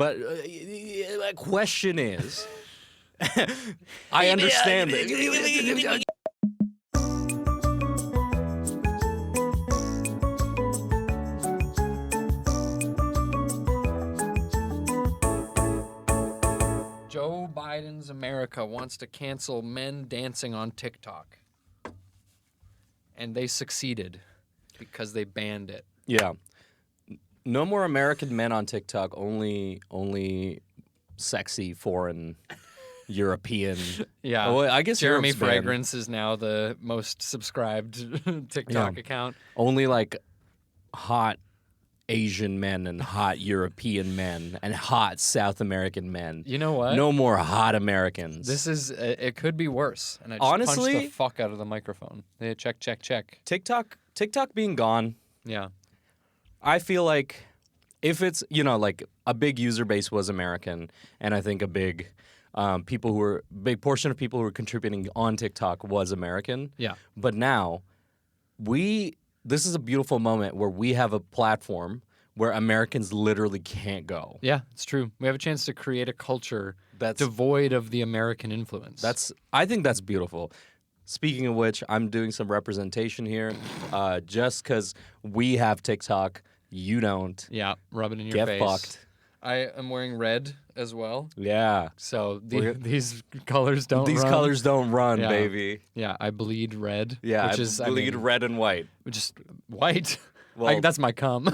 But the question is, I understand that. Joe Biden's America wants to cancel men dancing on TikTok. And they succeeded because they banned it. Yeah. No more American men on TikTok, only sexy foreign European. Yeah. Oh, I guess Jeremy Europe's banned. Fragrance is now the most subscribed TikTok account. Only like hot Asian men and hot European men and hot South American men. You know what? No more hot Americans. This is, it could be worse. And I just Honestly, punched the fuck out of the microphone. Yeah, check. TikTok being gone, Yeah. I feel like if it's, like a big user base was American, and I think a big portion of people who were contributing on TikTok was American. Yeah. But now this is a beautiful moment where we have a platform where Americans literally can't go. Yeah, it's true. We have a chance to create a culture That's devoid of the American influence. I think that's beautiful. Speaking of which, I'm doing some representation here. Just because we have TikTok, you don't. Yeah, rub it in your Get face. fucked. I am wearing red as well. Yeah. So these colors don't These run. colors don't run, Yeah. baby. Yeah, I bleed red. Yeah, which I bleed red and white. Which is white. Well- That's my cum.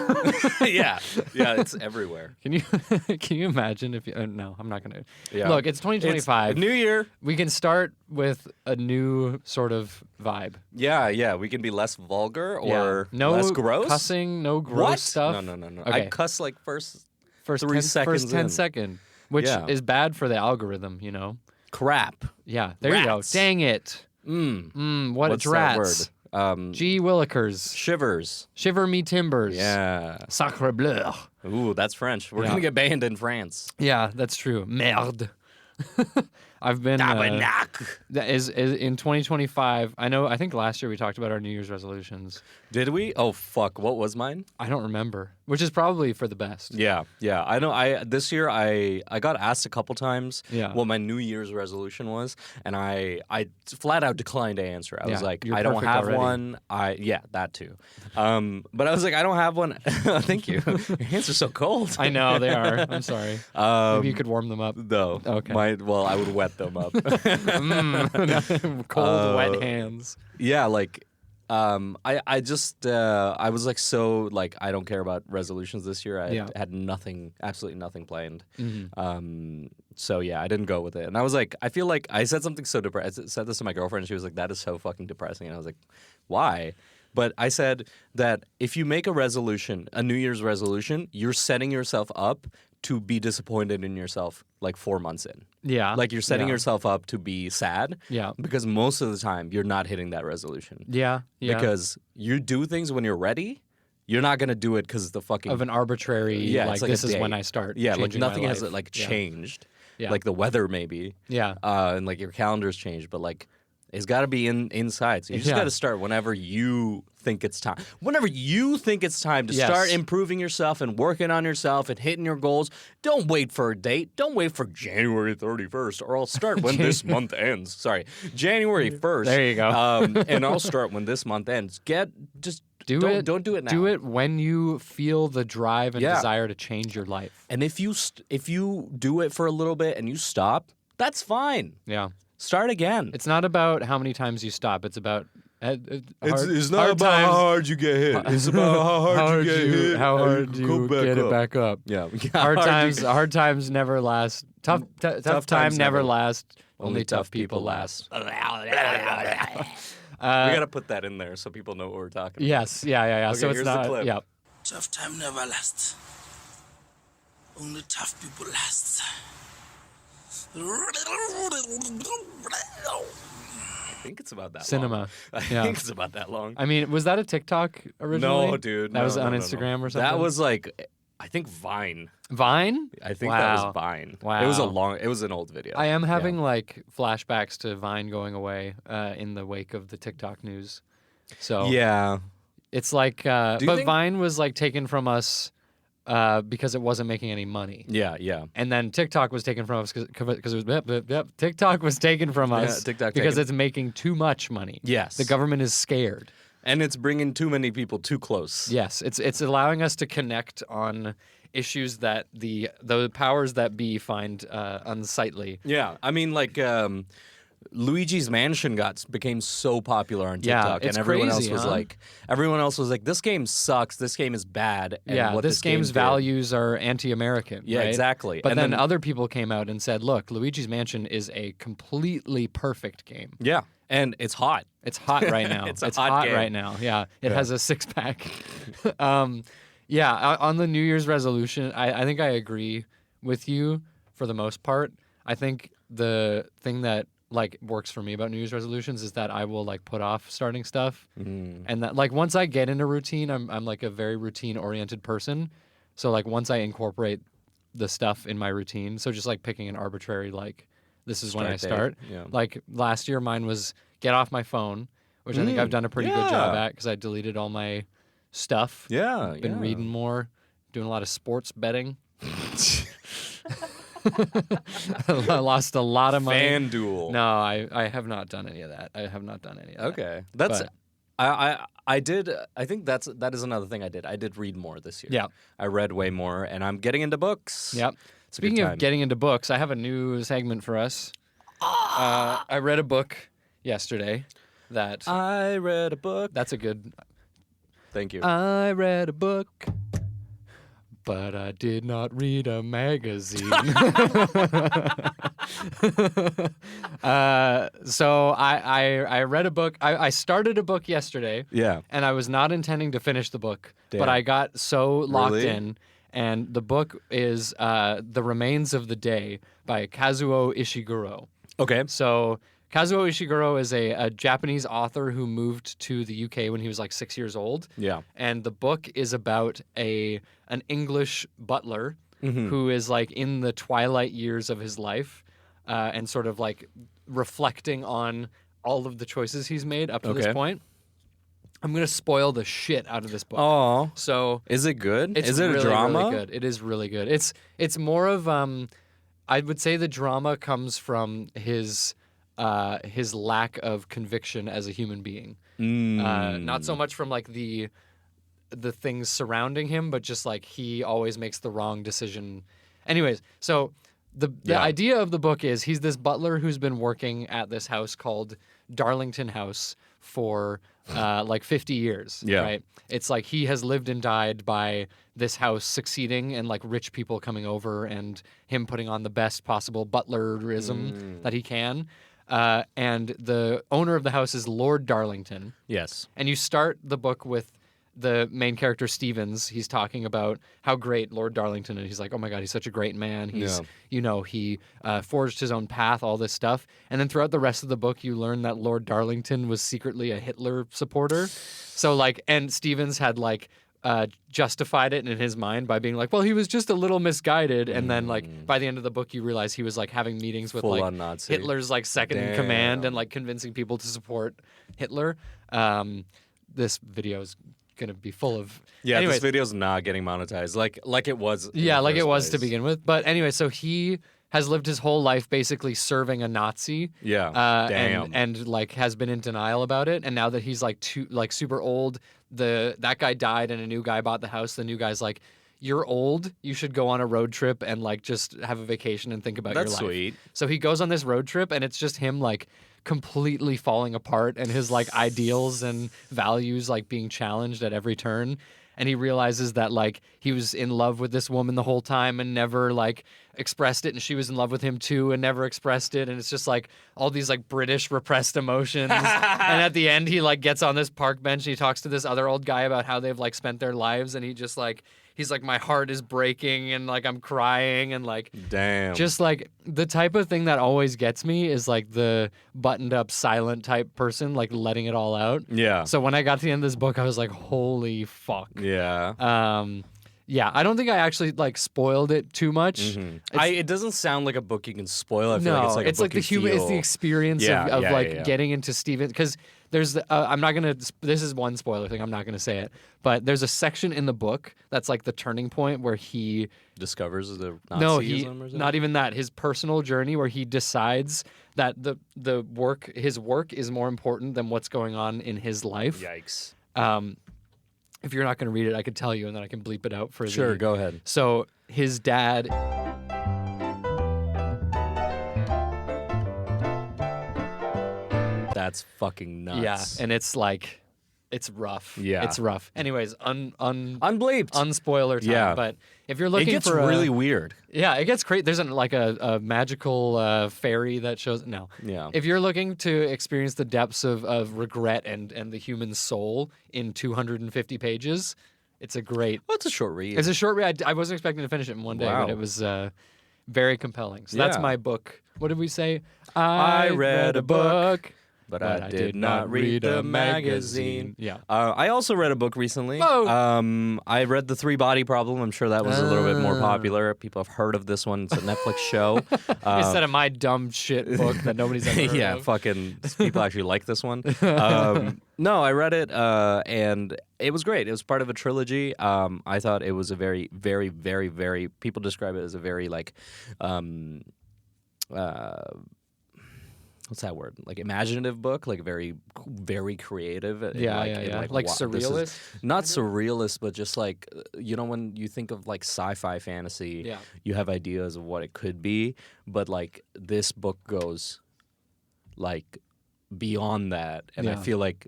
Yeah, it's everywhere. Can you imagine if you? No, I'm not gonna. Yeah. Look, it's 2025. It's New Year. We can start with a new sort of vibe. Yeah. We can be less vulgar or no less gross. cussing, no gross What? stuff. No. Okay. I cuss like first 3 10 seconds First 10 in. second, which Yeah. is bad for the algorithm, crap. Yeah, there you go. Rats. Dang it. What What's a that drats. word? Gee willikers. Shivers. Shiver me timbers. Yeah. Sacre bleu. Ooh, that's French. We're Yeah. gonna get banned in France. Yeah, that's true. Merde. I've been that is in 2025. I think last year we talked about our New Year's resolutions. Did we? Oh fuck! What was mine? I don't remember, which is probably for the best. Yeah. I know. This year I got asked a couple times. Yeah. What my New Year's resolution was, and I flat out declined to answer. I was like, you're I don't perfect have already. one. That too. But I was like, I don't have one. Thank you. Your hands are so cold. I know they are. I'm sorry. Maybe you could warm them up. No. Okay. I would wet them up. Cold, wet hands. Yeah, like I just I was like so like I don't care about resolutions this year. I had nothing, absolutely nothing planned. So yeah, I didn't go with it. And I was like, I feel like I said something so depressing. I said this to my girlfriend and she was like, that is so fucking depressing. And I was like, why? But I said that if you make a resolution, a New Year's resolution, you're setting yourself up to be disappointed in yourself like 4 months in. Yeah. Like you're setting yourself up to be sad. Yeah. Because most of the time you're not hitting that resolution. Yeah. Because you do things when you're ready. You're not going to do it because the fucking... Of an arbitrary, it's this a is date. when I start Yeah, like changing my nothing has life. like changed. Yeah. Like the weather maybe. Yeah. And like your calendar's changed. But like it's got to be inside. So you just got to start whenever you think it's time. Whenever you think it's time to start improving yourself and working on yourself and hitting your goals, don't wait for a date. Don't wait for January 31st, or I'll start when this month ends. Sorry, January 1st. There you go. And I'll start when this month ends. Don't do it now. Do it when you feel the drive and desire to change your life. And if you do it for a little bit and you stop, that's fine. Yeah. Start again. It's not about how many times you stop. It's about It's not about how hard you get hit. It's about how hard you get hit. How hard you get it back up. Yeah. Hard times never last. Tough time never lasts. Only tough people last. We gotta put that in there so people know what we're talking about. Yes. Yeah. Okay, So it's here's not. the clip. Yeah. Tough time never lasts. Only tough people last. I think it's about that Cinema. long. I Yeah. think it's about that long. I mean, was that a TikTok originally? No, dude. That was no, on no, Instagram no. or something? That was like, I think Vine. Vine? I think that was Vine. Wow. It was an old video. I am having like flashbacks to Vine going away in the wake of the TikTok news. So Yeah. it's like, but think- Vine was like taken from us because it wasn't making any money. Yeah. And then TikTok was taken from us because it was TikTok was taken from us because it's making too much money. Yes. The government is scared. And it's bringing too many people too close. Yes, it's allowing us to connect on issues that the powers that be find unsightly. Yeah, I mean, like Luigi's Mansion became so popular on TikTok, it's and everyone crazy, else was like, this game sucks, this game is bad. And what this game's values are anti-American. Yeah, right? exactly. But and then other people came out and said, look, Luigi's Mansion is a completely perfect game. Yeah, and it's hot. It's hot right now. It's hot game. Right now. Yeah, it has a 6-pack. On the New Year's resolution, I think I agree with you for the most part. I think the thing that like works for me about New Year's resolutions is that I will like put off starting stuff, and that like once I get into routine, I'm like a very routine oriented person. So like once I incorporate the stuff in my routine, so just like picking an arbitrary like this is when I start. Yeah. Like last year, mine was get off my phone, which I think I've done a pretty good job at because I deleted all my stuff. Yeah, Been reading more, doing a lot of sports betting. I lost a lot of money. FanDuel. No, I have not done any of that. Okay, that's I did. I think that is another thing I did. I did read more this year. Yeah, I read way more, and I'm getting into books. Yep. Speaking of getting into books, I have a new segment for us. I read a book yesterday. I read a book. That's a good. Thank you. I read a book, but I did not read a magazine. So I read a book. I started a book yesterday. Yeah. And I was not intending to finish the book, Damn. but I got so locked Really? in. And the book is The Remains of the Day by Kazuo Ishiguro. Okay. So Kazuo Ishiguro is a Japanese author who moved to the UK when he was like 6 years old. Yeah. And the book is about an English butler who is like in the twilight years of his life and sort of like reflecting on all of the choices he's made up to this point. I'm going to spoil the shit out of this book. Oh. So is it good? It's is it really, a drama? Really good. It is really good. It's more of I would say the drama comes from his lack of conviction as a human being. Not so much from like the things surrounding him, but just like he always makes the wrong decision. Anyways, so the idea of the book is he's this butler who's been working at this house called Darlington House for like 50 years. Yeah. Right. It's like he has lived and died by this house succeeding and like rich people coming over and him putting on the best possible butlerism that he can. And the owner of the house is Lord Darlington. Yes. And you start the book with the main character, Stevens. He's talking about how great Lord Darlington is. He's like, oh my God, he's such a great man. He's, he forged his own path, all this stuff. And then throughout the rest of the book, you learn that Lord Darlington was secretly a Hitler supporter. So like, and Stevens had like, justified it in his mind by being like, well, he was just a little misguided. And then like by the end of the book, you realize he was like having meetings with Full like on Nazi. Hitler's like second in command and like convincing people to support Hitler. This video is going to be full of... Yeah, anyways, this video's not getting monetized like it was. Yeah, like it was place. to begin with. But anyway, so he has lived his whole life basically serving a Nazi. Yeah, damn. And like has been in denial about it. And now that he's like super old, that guy died and a new guy bought the house. The new guy's like, you're old. You should go on a road trip and like just have a vacation and think about your life. That's sweet. So he goes on this road trip and it's just him like completely falling apart and his like ideals and values like being challenged at every turn. And he realizes that like he was in love with this woman the whole time and never like expressed it, and she was in love with him too and never expressed it, and it's just like all these like British repressed emotions. And at the end he like gets on this park bench and he talks to this other old guy about how they've like spent their lives, and he's like my heart is breaking and like I'm crying and like damn. Just like the type of thing that always gets me is like the buttoned up silent type person like letting it all out. Yeah. So when I got to the end of this book I was like, holy fuck. Yeah. Yeah, I don't think I actually like spoiled it too much. It doesn't sound like a book you can spoil. I feel No, like it's like a book the human, it's the feel- experience Yeah, of yeah, like yeah. getting into Steven. Because there's, I'm not gonna. This is one spoiler thing. I'm not gonna say it, but there's a section in the book that's like the turning point where he discovers the Nazism no, or he something. not even that. His personal journey where he decides that his work is more important than what's going on in his life. Yikes. If you're not going to read it, I could tell you, and then I can bleep it out for Sure, go ahead. So his dad. That's fucking nuts. Yeah, and it's like, it's rough. Yeah. It's rough. Anyways, Unbleeped. unspoiler time. Yeah. But if you're It looking gets for really weird. yeah, it gets crazy. There's a magical fairy that shows. No. Yeah. If you're looking to experience the depths of regret and the human soul in 250 pages, it's a great. Well, it's a short read. It's a short read. I wasn't expecting to finish it in one day, Wow. but it was very compelling. So that's Yeah. my book. What did we say? I read a book, but but I did not read the magazine. Yeah. I also read a book recently. Whoa. I read The Three Body Problem. I'm sure that was a little bit more popular. People have heard of this one. It's a Netflix show. Instead of my dumb shit book that nobody's ever heard yeah, of. fucking people actually like this one. No, I read it and it was great. It was part of a trilogy. I thought it was a very, very, very, very. People describe it as a very like. What's that word? Like imaginative book, like very, very creative. Yeah, like, yeah, in, yeah. Like, Like this is- surrealist? not surrealist, but just like when you think of like sci-fi fantasy, Yeah. you have ideas of what it could be, but like this book goes like beyond that, and I Yeah. feel like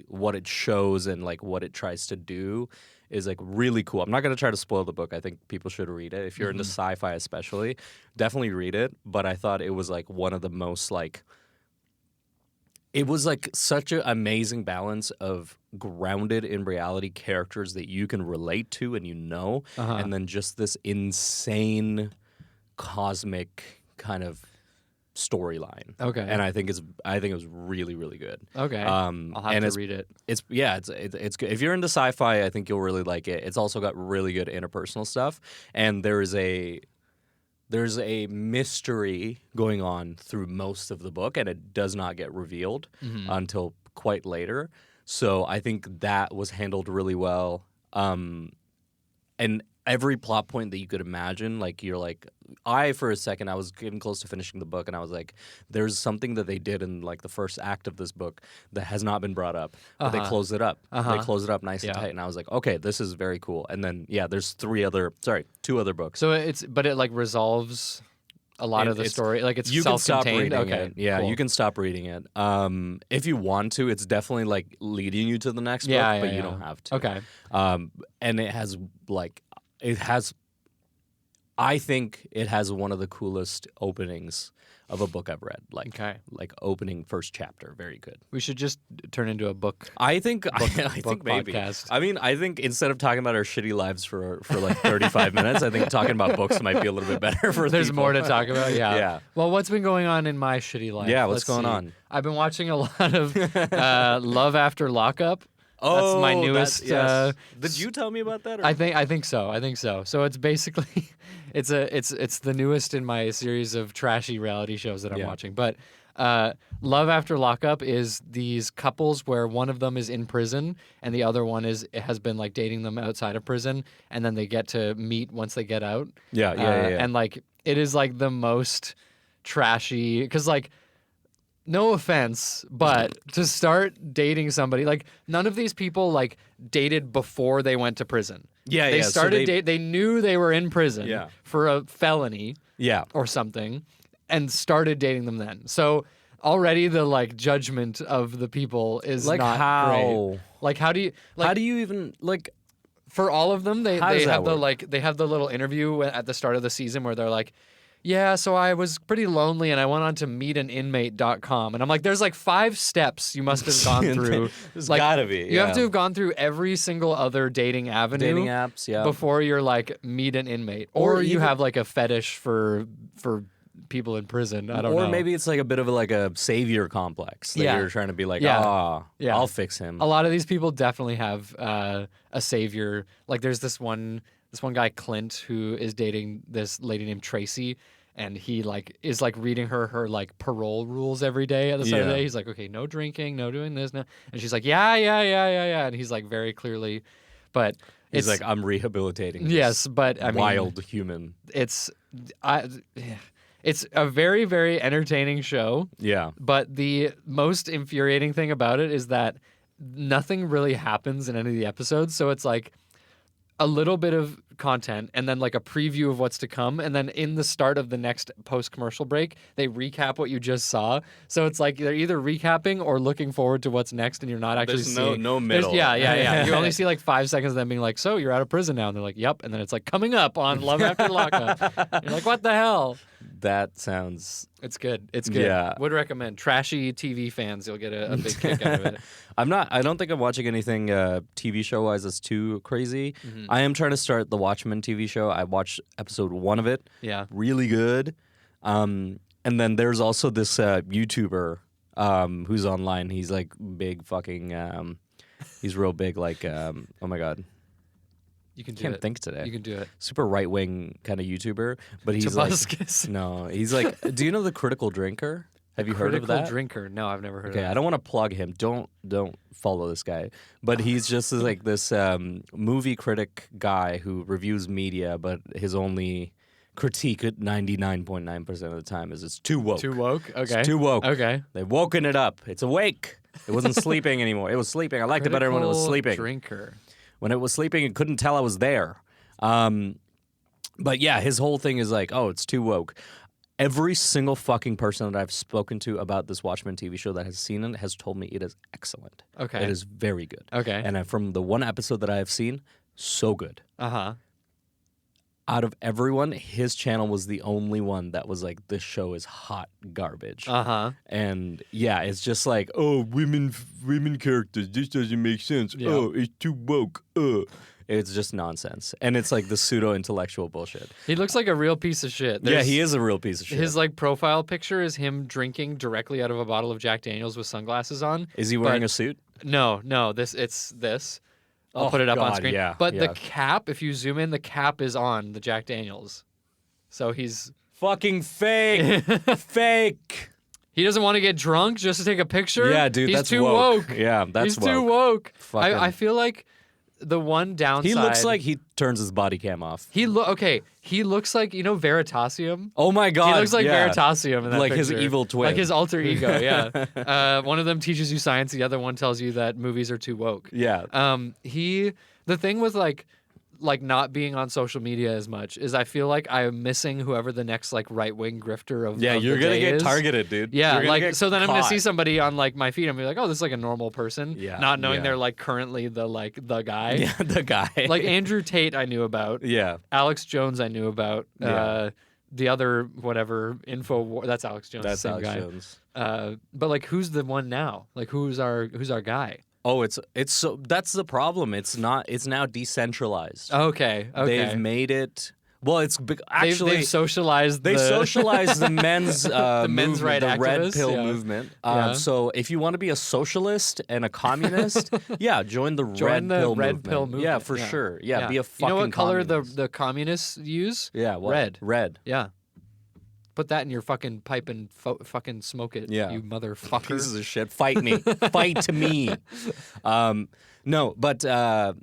what it shows and like what it tries to do is like really cool. I'm not going to try to spoil the book. I think people should read it. If you're into sci-fi especially, definitely read it, but I thought it was like one of the most like it was like such an amazing balance of grounded in reality characters that you can relate to and and then just this insane cosmic kind of storyline. Okay. And I think it was really, really good. Okay. Um, I'll have and to it's- read it. It's good. If you're into sci-fi, I think you'll really like it. It's also got really good interpersonal stuff, and there's a mystery going on through most of the book, and it does not get revealed until quite later. So I think that was handled really well. And every plot point that you could imagine, like you're like, for a second, I was getting close to finishing the book, and I was like, there's something that they did in like the first act of this book that has not been brought up, but they closed it up. They closed it up nice and tight, and I was like, okay, this is very cool. And then there's two other books. So it like resolves a lot of the story. Like it's you can stop self-contained. reading Okay. it. Yeah, cool. you can stop reading it. If you want to, it's definitely like leading you to the next book, but you don't have to. Okay. And I think it has one of the coolest openings of a book I've read. Like opening first chapter, very good. We should just turn into a book. I think book maybe. podcast. I mean, I think instead of talking about our shitty lives for like 35 minutes, I think talking about books might be a little bit better for There's people. more to talk about. Yeah. Yeah. Well, what's been going on in my shitty life? Yeah, what's Let's going see. on? I've been watching a lot of Love After Lockup. Oh, That's my newest. yes. Did you tell me about that? Or? I think so. So it's basically it's the newest in my series of trashy reality shows that I'm watching. But Love After Lockup is these couples where one of them is in prison and the other one has been like dating them outside of prison, and then they get to meet once they get out. Yeah. And like it is like the most trashy because like. No offense, but to start dating somebody, like none of these people like dated before they went to prison. Yeah, They so started they knew they were in prison for a felony Yeah. or something and started dating them then. So already the like judgment of the people is Like not how? great. Like how do you How do you even like? for all of them How does that work? they have the little interview at the start of the season where they're like, yeah, so I was pretty lonely and I went on to meetaninmate.com. And I'm like, there's like 5 steps you must have gone through. There's like, gotta be. You have to have gone through every single other dating avenue. Dating apps, yeah. Before you're like, meet an inmate. Or you even- have like a fetish for people in prison. I don't know. Or maybe it's like a bit of like a savior complex that you're trying to be like, Yeah. I'll fix him. A lot of these people definitely have a savior. Like there's this one this one guy Clint who is dating this lady named Tracy, and he like is like reading her like parole rules every day at the start of the day. He's like, okay, no drinking, no doing this, no, and she's like, yeah, and he's like very clearly, but He's like, I'm rehabilitating this yes, but I mean, wild human. It's a very, very entertaining show. Yeah. But the most infuriating thing about it is that nothing really happens in any of the episodes. So it's like a little bit of content and then like a preview of what's to come. And then in the start of the next post-commercial break, they recap what you just saw. So it's like they're either recapping or looking forward to what's next, and you're not actually seeing. No middle. Yeah. You only see like 5 seconds of them being like, so you're out of prison now. And they're like, yep. And then it's like coming up on Love After Lockup. You're like, what the hell? That sounds... It's good. It's good. Yeah. Would recommend. Trashy TV fans, you'll get a big kick out of it. I don't think I'm watching anything TV show-wise that's too crazy. Mm-hmm. I am trying to start the Watchmen TV show. I watched episode 1 of it. Yeah. Really good. And then there's also this YouTuber who's online. He's like big fucking... he's real big, like... oh my God. You can do Can't it. think today. You can do it. Super right-wing kind of YouTuber, but he's Tobuscus. like... No, he's like... Do you know the Critical Drinker? Have you heard of that? Critical Drinker. No, I've never heard of Okay, that. I don't want to plug him. Don't follow this guy. But he's just like this movie critic guy who reviews media, but his only critique at 99.9% of the time is it's too woke. Too woke? Okay. It's too woke. Okay. They've woken it up. It's awake. It wasn't sleeping anymore. It was sleeping. I liked it better when it was Critical sleeping. Drinker. When it was sleeping, it couldn't tell I was there. But yeah, his whole thing is like, oh, it's too woke. Every single fucking person that I've spoken to about this Watchmen TV show that has seen it has told me it is excellent. Okay. It is very good. Okay. And from the one episode that I have seen, so good. Uh-huh. Out of everyone, his channel was the only one that was like, this show is hot garbage. Uh-huh. And yeah, it's just like, oh, women characters, this doesn't make sense. Yeah. Oh, it's too woke. It's just nonsense. And it's like the pseudo-intellectual bullshit. He looks like a real piece of shit. Yeah, he is a real piece of shit. His like profile picture is him drinking directly out of a bottle of Jack Daniels with sunglasses on. Is he wearing a suit? No. It's this. I'll Oh, put it up on God, screen. yeah, But yeah. the cap, if you zoom in, the cap is on the Jack Daniels. So he's Fucking fake. Fake. he doesn't want to get drunk just to take a picture. Yeah, dude, he's that's too woke. woke. Yeah, that's he's too woke. woke. Fucking- I feel like the one downside. He looks like he turns his body cam off. He looks like, you know, Veritasium. Oh my God. He looks like yeah. Veritasium in that Like his picture. evil twin. Like his alter ego, yeah. One of them teaches you science, the other one tells you that movies are too woke. Yeah. The thing with like not being on social media as much is I feel like I'm missing whoever the next like right-wing grifter of Yeah, of you're the going to day get is. targeted, dude. Yeah, You're gonna like get so then I'm gonna caught. see somebody on like my feed and be like, oh, this is like a normal person, Yeah, not knowing yeah. they're like currently the guy. Yeah, the guy. Like Andrew Tate, I knew about. Yeah. Alex Jones, I knew about. Yeah. The other whatever that's Alex Jones. That's the same Alex guy. Jones. But like, who's the one now? Like, who's our guy? Oh, it's so that's the problem. It's now decentralized. Okay. They've made it. Well, it's actually they've socialized. They socialized the men's men's right the red activists, pill yeah. movement. Yeah. So if you want to be a socialist and a communist, yeah, join the red pill movement. Yeah, for sure. Yeah, be a fucking. You know what color communist. the communists use? Yeah, what? Red. Red. Yeah. Put that in your fucking pipe and fucking smoke it. Yeah. You motherfucker. Pieces of shit. Fight me. Fight me. No, but oh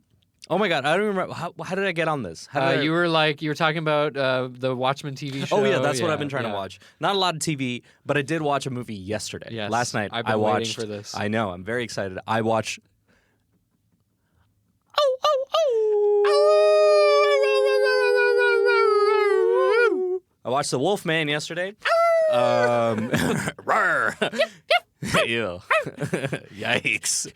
my God, I don't remember. How did I get on this? How did I... You were talking about the Watchmen TV show. Oh yeah, that's what I've been trying yeah. to watch. Not a lot of TV, but I did watch a movie yesterday. Yes, Last night I've been I waiting watched. for this. I know. I'm very excited. I watched. I watched The Wolfman yesterday. Rawr. Ew. Yikes.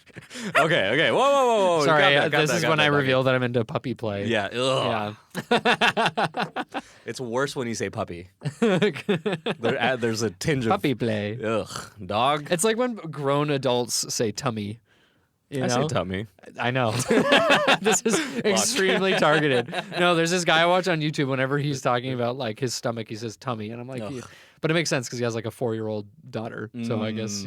Okay. Whoa. Sorry, Got this that, is got when that, I got reveal that I'm into puppy play. that. Yeah. Ugh. Yeah. It's worse when you say puppy. There's a tinge of Puppy play. ugh. Dog. It's like when grown adults say tummy. You I know? say tummy. I know. This is extremely targeted. No, there's this guy I watch on YouTube. Whenever he's talking about like his stomach, he says tummy, and I'm like, Ugh. but it makes sense because he has like a 4-year-old daughter. So I guess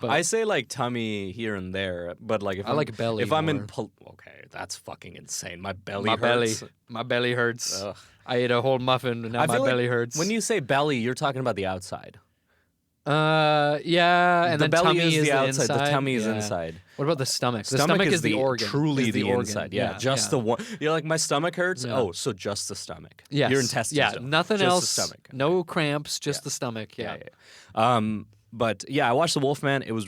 But I say like tummy here and there, but like if I like belly If I'm in more. okay, that's fucking insane. My belly my hurts. belly hurts. Ugh. I ate a whole muffin and now I my feel like belly hurts. When you say belly, you're talking about the outside. Yeah, and the then belly tummy is the inside. outside. The tummy is Yeah. inside. What about the stomach? The stomach is the organ. Truly is the organ. inside. Yeah, just the one. You're like, my stomach hurts. Yeah. Oh, so just the stomach. Yes. Your intestines. Yeah, don't. nothing just else. The stomach. No cramps, just the stomach. Yeah. But yeah, I watched The Wolfman. It was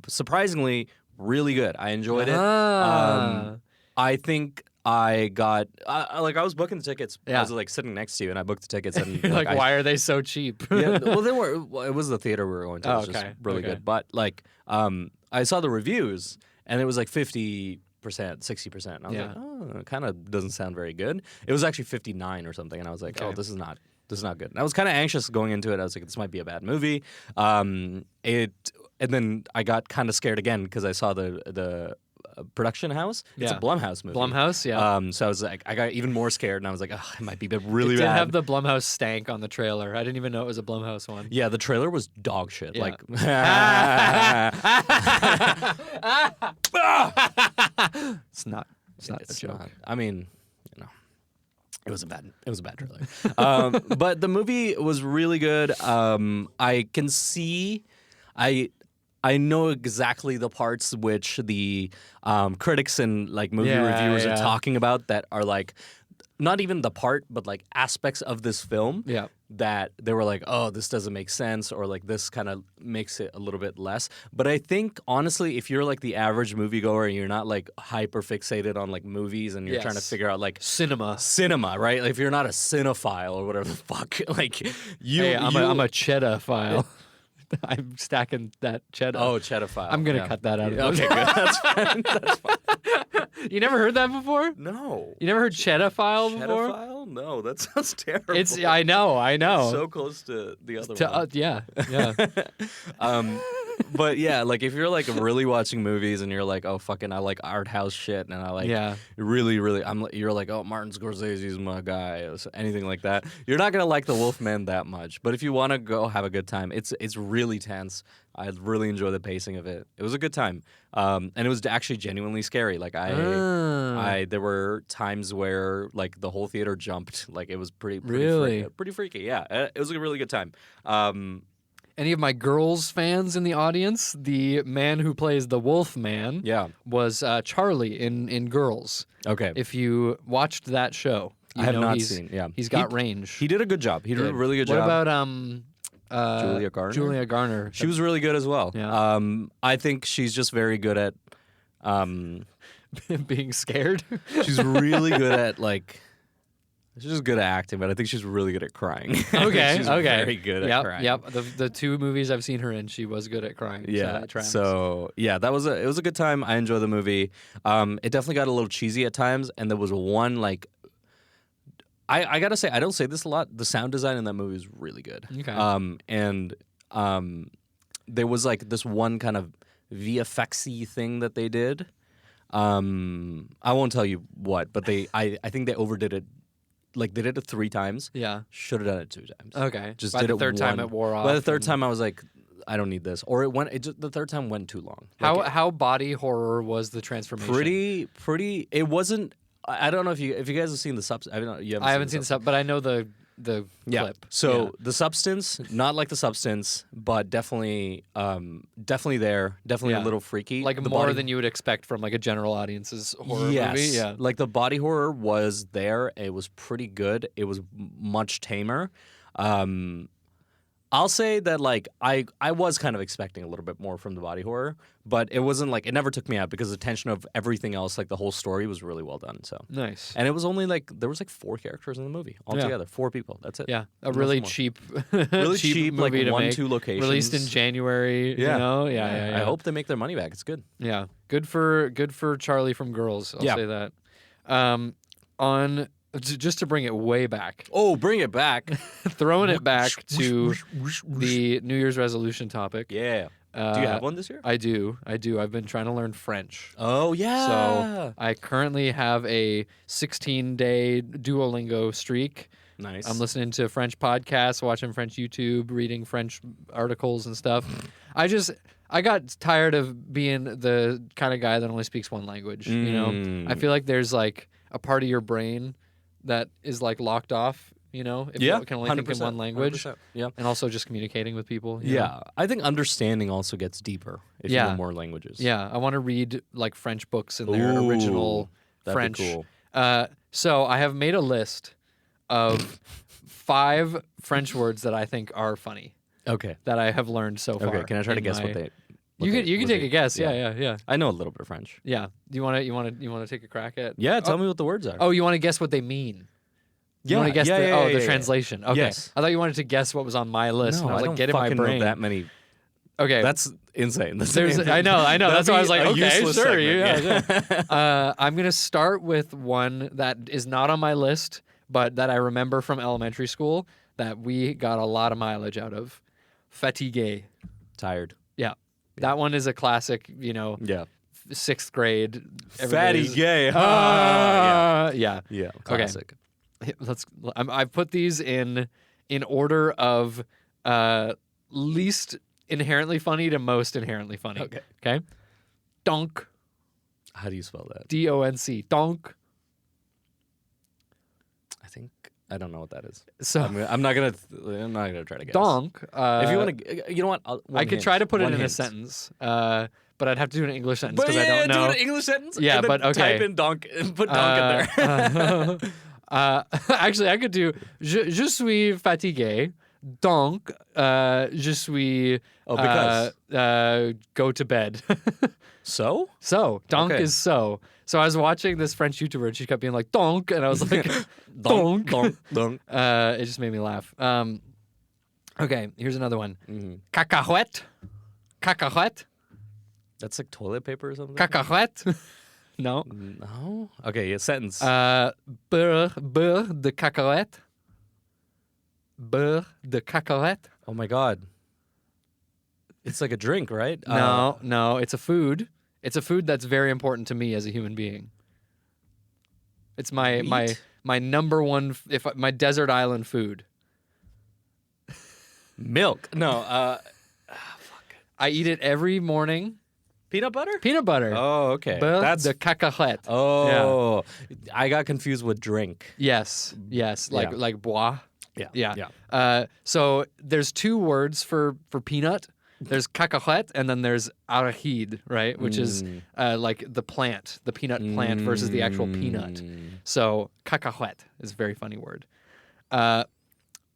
surprisingly really good. I enjoyed it. Ah. I think I got I was booking the tickets. Yeah. I was like sitting next to you, and I booked the tickets. And like, why are they so cheap? Yeah, well, they were. Well, it was the theater we were going to. It was just really good. But like, I saw the reviews, and it was like 50%, 60%. And I was like, oh, it kind of doesn't sound very good. It was actually 59 or something, and I was like, oh, this is not good. And I was kind of anxious going into it. I was like, this might be a bad movie. And then I got kind of scared again because I saw the production house. It's a Blumhouse movie. Blumhouse, yeah. So I was like, I got even more scared, and I was like, oh, it might be really It did bad. have the Blumhouse stank on the trailer. I didn't even know it was a Blumhouse one. Yeah, the trailer was dog shit. Yeah. Like, It's not a joke. not. I mean, you know, it was a bad trailer. But the movie was really good. I can see, I know exactly the parts which the critics and like movie reviewers are talking about that are like not even the part, but like aspects of this film that they were like, oh, this doesn't make sense, or like this kind of makes it a little bit less. But I think honestly, if you're like the average moviegoer and you're not like hyper fixated on like movies and you're trying to figure out like cinema, right? Like, if you're not a cinephile or whatever the fuck, like you, hey, I'm a cheddar file. I'm stacking that cheddar. Oh, cheddar file. I'm gonna cut that out of Okay, good. That's fine. That's fine. You never heard that before? No. You never heard cheddar file before? Cheddar file? No, that sounds terrible. I know. So close to the other one. Yeah. But yeah, like if you're like really watching movies and you're like, oh fucking, I like art house shit, and I like really, you're like, oh, Martin Scorsese's my guy, or anything like that. You're not gonna like The Wolfman that much. But if you want to go have a good time, it's really tense. I really enjoy the pacing of it. It was a good time, and it was actually genuinely scary. Like there were times where like the whole theater jumped. Like it was pretty freaky. Yeah, it was a really good time. Any of my girls fans in the audience, the man who plays the Wolf Man was Charlie in Girls. Okay. If you watched that show, I have not seen. Yeah, he's got range. He did a good job. He did a really good job. What about Julia Garner? Julia Garner. She was really good as well. Yeah. I think she's just very good at being scared. She's really good at like. She's just good at acting, but I think she's really good at crying. Okay, she's very good at crying. Yep. The two movies I've seen her in, she was good at crying. Yeah. So yeah, it was a good time. I enjoyed the movie. It definitely got a little cheesy at times, and there was one like. I gotta say, I don't say this a lot. The sound design in that movie is really good. Okay. And there was like this one kind of VFX-y thing that they did. I won't tell you what, but I think they overdid it. Like they did it 3 times. Yeah. Should have done it 2 times. Okay. Just By did the it third time it wore off. By the third time I was like, I don't need this. Or the third time went too long. How body horror was the transformation? Pretty. It wasn't. I don't know if you guys have seen the substance. I haven't seen the sub, but I know the clip. So the substance, not like the substance, but definitely there. Definitely a little freaky. Like more than you would expect from like a general audience's horror movie. Yeah. Like the body horror was there. It was pretty good. It was much tamer. I'll say that like I was kind of expecting a little bit more from the body horror, but it wasn't like it never took me out because the tension of everything else, like the whole story, was really well done. So nice. And it was only like there was like 4 characters in the movie altogether, 4 people. That's it. Yeah, a really cheap, cheap movie like to 1-2 locations, released in January. Yeah. You know? Yeah. I hope they make their money back. It's good. Yeah, good for Charlie from Girls. I'll say that. Just to bring it way back. Oh, bring it back. Throwing it back to the New Year's resolution topic. Yeah. Do you have one this year? I do. I've been trying to learn French. Oh, yeah. So I currently have a 16-day Duolingo streak Nice. I'm listening to French podcasts, watching French YouTube, reading French articles and stuff. I got tired of being the kind of guy that only speaks one language. You know, I feel like there's like a part of your brain that is like locked off. You know, if you can only think in one language. 100%. Yeah. And also just communicating with people. You know? I think understanding also gets deeper if you know more languages. Yeah, I want to read like French books in their original French. That'd be cool. So I have made a list of 5 French words that I think are funny Okay. that I have learned so far. Okay. Can I try to guess what You can take a guess. Yeah. I know a little bit of French. Yeah. Do you want to take a crack at? Yeah. Tell me what the words are. Oh, you want to guess what they mean? You want to guess the translation. Okay. Yes. I thought you wanted to guess what was on my list. No, and I was I like, don't get in my fucking brain. know that many. Okay. That's insane. I know. That's why I was like, okay, useless sure. segment. Yeah. I'm gonna start with one that is not on my list, but that I remember from elementary school that we got a lot of mileage out of. Fatigué. Tired. Yeah. That one is a classic. You know. Yeah. 6th grade. Fatigué. Yeah. Yeah. Classic. I put these in order of least inherently funny to most inherently funny. Okay. Donk. How do you spell that? D-O-N-C. Donk. I don't know what that is. So I'm not gonna try to guess. donk. If you want to, you know what? I could try to put it in a hint. sentence, but I'd have to do an English sentence But because I don't know. do an English sentence. Yeah, and then but okay. Type in donk and put donk in there. Actually, I could do je suis fatigué, donc je suis go to bed. So Donk Okay. is so. So I was watching this French YouTuber and she kept being like donk, and I was like donk. donk. It just made me laugh. Okay, here's another one. Cacahuète. Cacahuète. That's like toilet paper or something. Cacahuète. No. No. Okay. Yeah. Sentence. Beurre de cacahuète. Beurre de cacahuète. Oh my god. It's like a drink, right? No, it's a food. It's a food that's very important to me as a human being. It's my number one, my desert island food. Milk. No. Fuck. I eat it every morning. Peanut butter. Peanut butter. Oh, okay. Beurre That's de cacahuète. Oh, I got confused with drink. Yes. Like bois. Yeah. So there's 2 words for peanut. There's cacahuète and then there's arachide, right? Which is like the plant, the peanut plant versus the actual peanut. So cacahuète is a very funny word.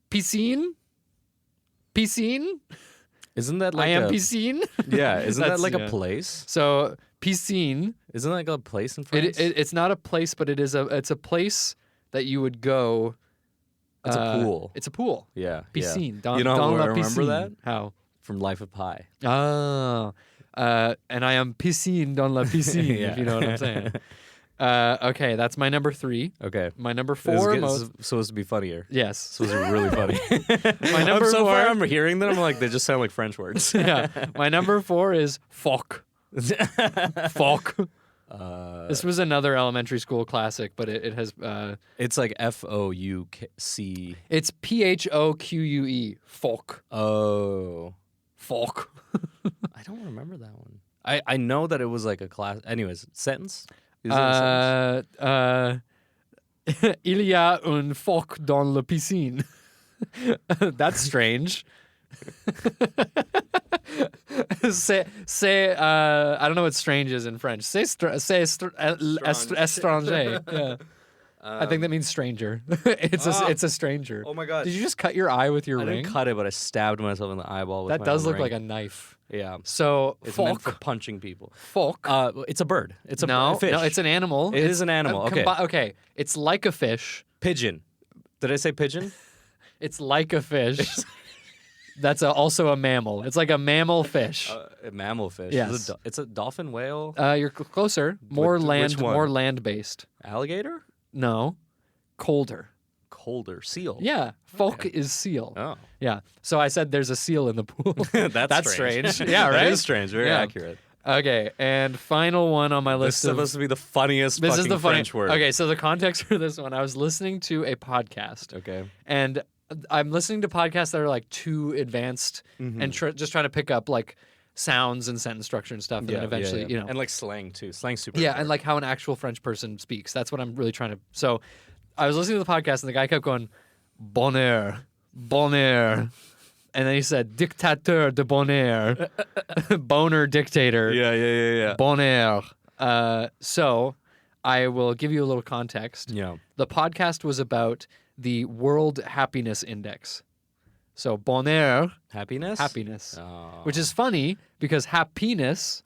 Piscine? Piscine? Isn't that like I am piscine? Yeah, isn't that like yeah. a place? So piscine. Isn't that like a place in France? It's not a place, but it's a place that you would go. It's a pool. It's a pool. Yeah. Piscine. Yeah. You know dans how la I remember piscine. that? How? From Life of Pi. Oh. And I am piscine dans la piscine, Yeah. if you know what I'm saying. Okay, that's my number 3. Okay. My number This is 4 good- most. this is supposed to be funnier. Yes. Supposed to be really funny. My number so 4. far I'm hearing them. I'm like, they just sound like French words. Yeah. My number 4 is phoque. Phoque. This was another elementary school classic, but it has. It's like F-O-U-C. It's Phoque. Phoque. Oh. Phoque. I don't remember that one. I know that it was like a class. Anyways, sentence? Is it a sentence? Il y a un phoque dans la piscine. That's strange. say I don't know what strange is in French. Étranger. Yeah. I think that means stranger. It's a stranger. Oh my god. Did you just cut your eye with your I ring? didn't cut it, but I stabbed myself in the eyeball with That my does own look like ring. a knife. Yeah. So It's meant for phoque. punching people. Phoque. It's a bird. It's a No, fish. no, it's an animal. It is an animal. Okay. Okay, it's like a fish. Pigeon. Did I say pigeon? It's like a fish. That's also a mammal. It's like a mammal fish. A mammal fish. Yes. It's a dolphin, whale, You're closer. More which one? more land-based. alligator, No, colder. colder, seal. Yeah, phoque is seal. Oh. Yeah. So I said there's a seal in the pool. That's strange. Yeah, right? That is strange. Very Yeah. accurate. Okay, and final one on my This is list. supposed to be the funniest This fucking is the funny French word. Okay, so the context for this one, I was listening to a podcast. Okay. And I'm listening to podcasts that are like too advanced and just trying to pick up like sounds and sentence structure and stuff, and then eventually, you know, and like slang too. Slang's super. and like how an actual French person speaks. That's what I'm really trying to. So, I was listening to the podcast, and the guy kept going, "Bonheur, bonheur," and then he said, "Dictateur de bonheur," boner dictator. Yeah. Bonheur. So, I will give you a little context. Yeah. The podcast was about the World Happiness Index. So bonheur, Happiness. which is funny because happiness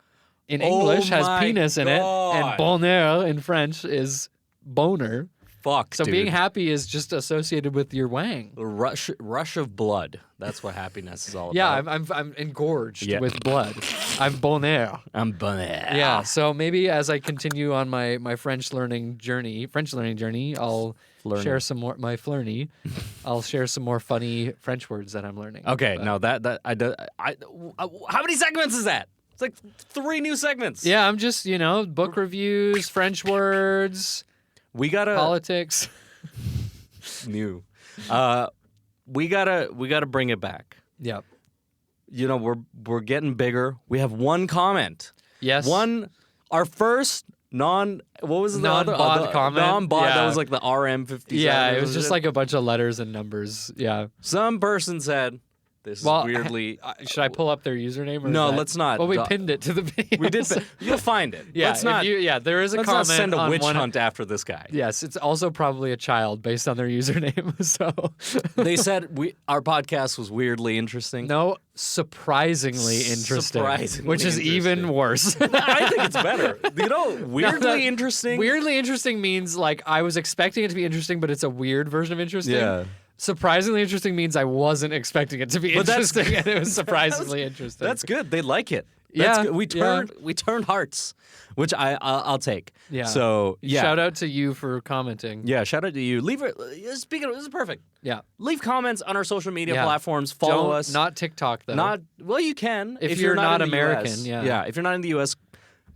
in English has my penis in it, and God. bonheur in French is boner. Fuck. So dude. being happy is just associated with your wang. The rush of blood. That's what happiness is all about. Yeah, I'm engorged with blood. I'm bonheur. I'm bonheur. Yeah. So maybe as I continue on my French learning journey, I'll share some more I'll share some more funny French words that I'm learning. Okay. But- No, how many segments is that? It's like 3 new segments. Yeah, I'm just book reviews, French words, We gotta politics. new. We gotta bring it back. Yep. You know, we're getting bigger. We have one comment. Yes. Our first what was the Non-bot other comment? Non-bot. Yeah. That was like the RM57. Yeah, or it was some just shit. like a bunch of letters and numbers. Yeah. Some person said this is weirdly. Should I pull up their username? Or No, is that- let's not. Well, we pinned it to the video. We did. You'll find it. Yeah. Let's not. There is a Let's comment not send a on witch one. hunt after this guy. Yes, it's also probably a child based on their username. So They said our podcast was weirdly interesting. no, surprisingly interesting. Surprisingly which is even interesting. worse. I think it's better. You know, weirdly interesting. Weirdly interesting means like I was expecting it to be interesting, but it's a weird version of interesting. Yeah. Surprisingly interesting means I wasn't expecting it to be But that's- interesting, and it was surprisingly interesting. That's good. They like it. That's Yeah, good. We turned hearts, which I'll take. Yeah. So yeah. Shout out to you for commenting. Yeah, shout out to you. Leave it. Speaking of, this is perfect. Yeah. Leave comments on our social media Yeah. platforms. Follow Don't- us. Not TikTok though. Not well. You can If you're not in the American, US. yeah. Yeah. If you're not in the U.S.,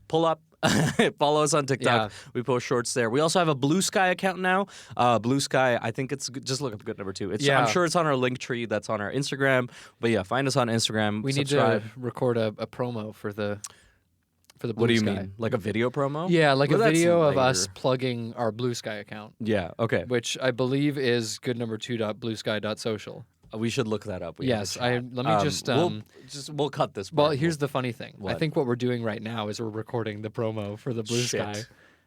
pull up. Follow us on TikTok. Yeah. We post shorts there. We also have a Blue Sky account now. Blue Sky, I think it's just look up good number 2. Yeah. I'm sure it's on our link tree. That's on our Instagram. But yeah, find us on Instagram. We subscribe. need to record a promo for the Blue What do you Sky. mean? Like a video promo? Yeah, like Well, a that's video of later. us plugging our Blue Sky account, Yeah. Okay. which I believe is good number 2.bluesky.social. We should look that up. We have Yes, a chat. let me just, we'll cut this. Well, part. here's the funny thing. I What? think what we're doing right now is we're recording the promo for the Blue Shit. Sky.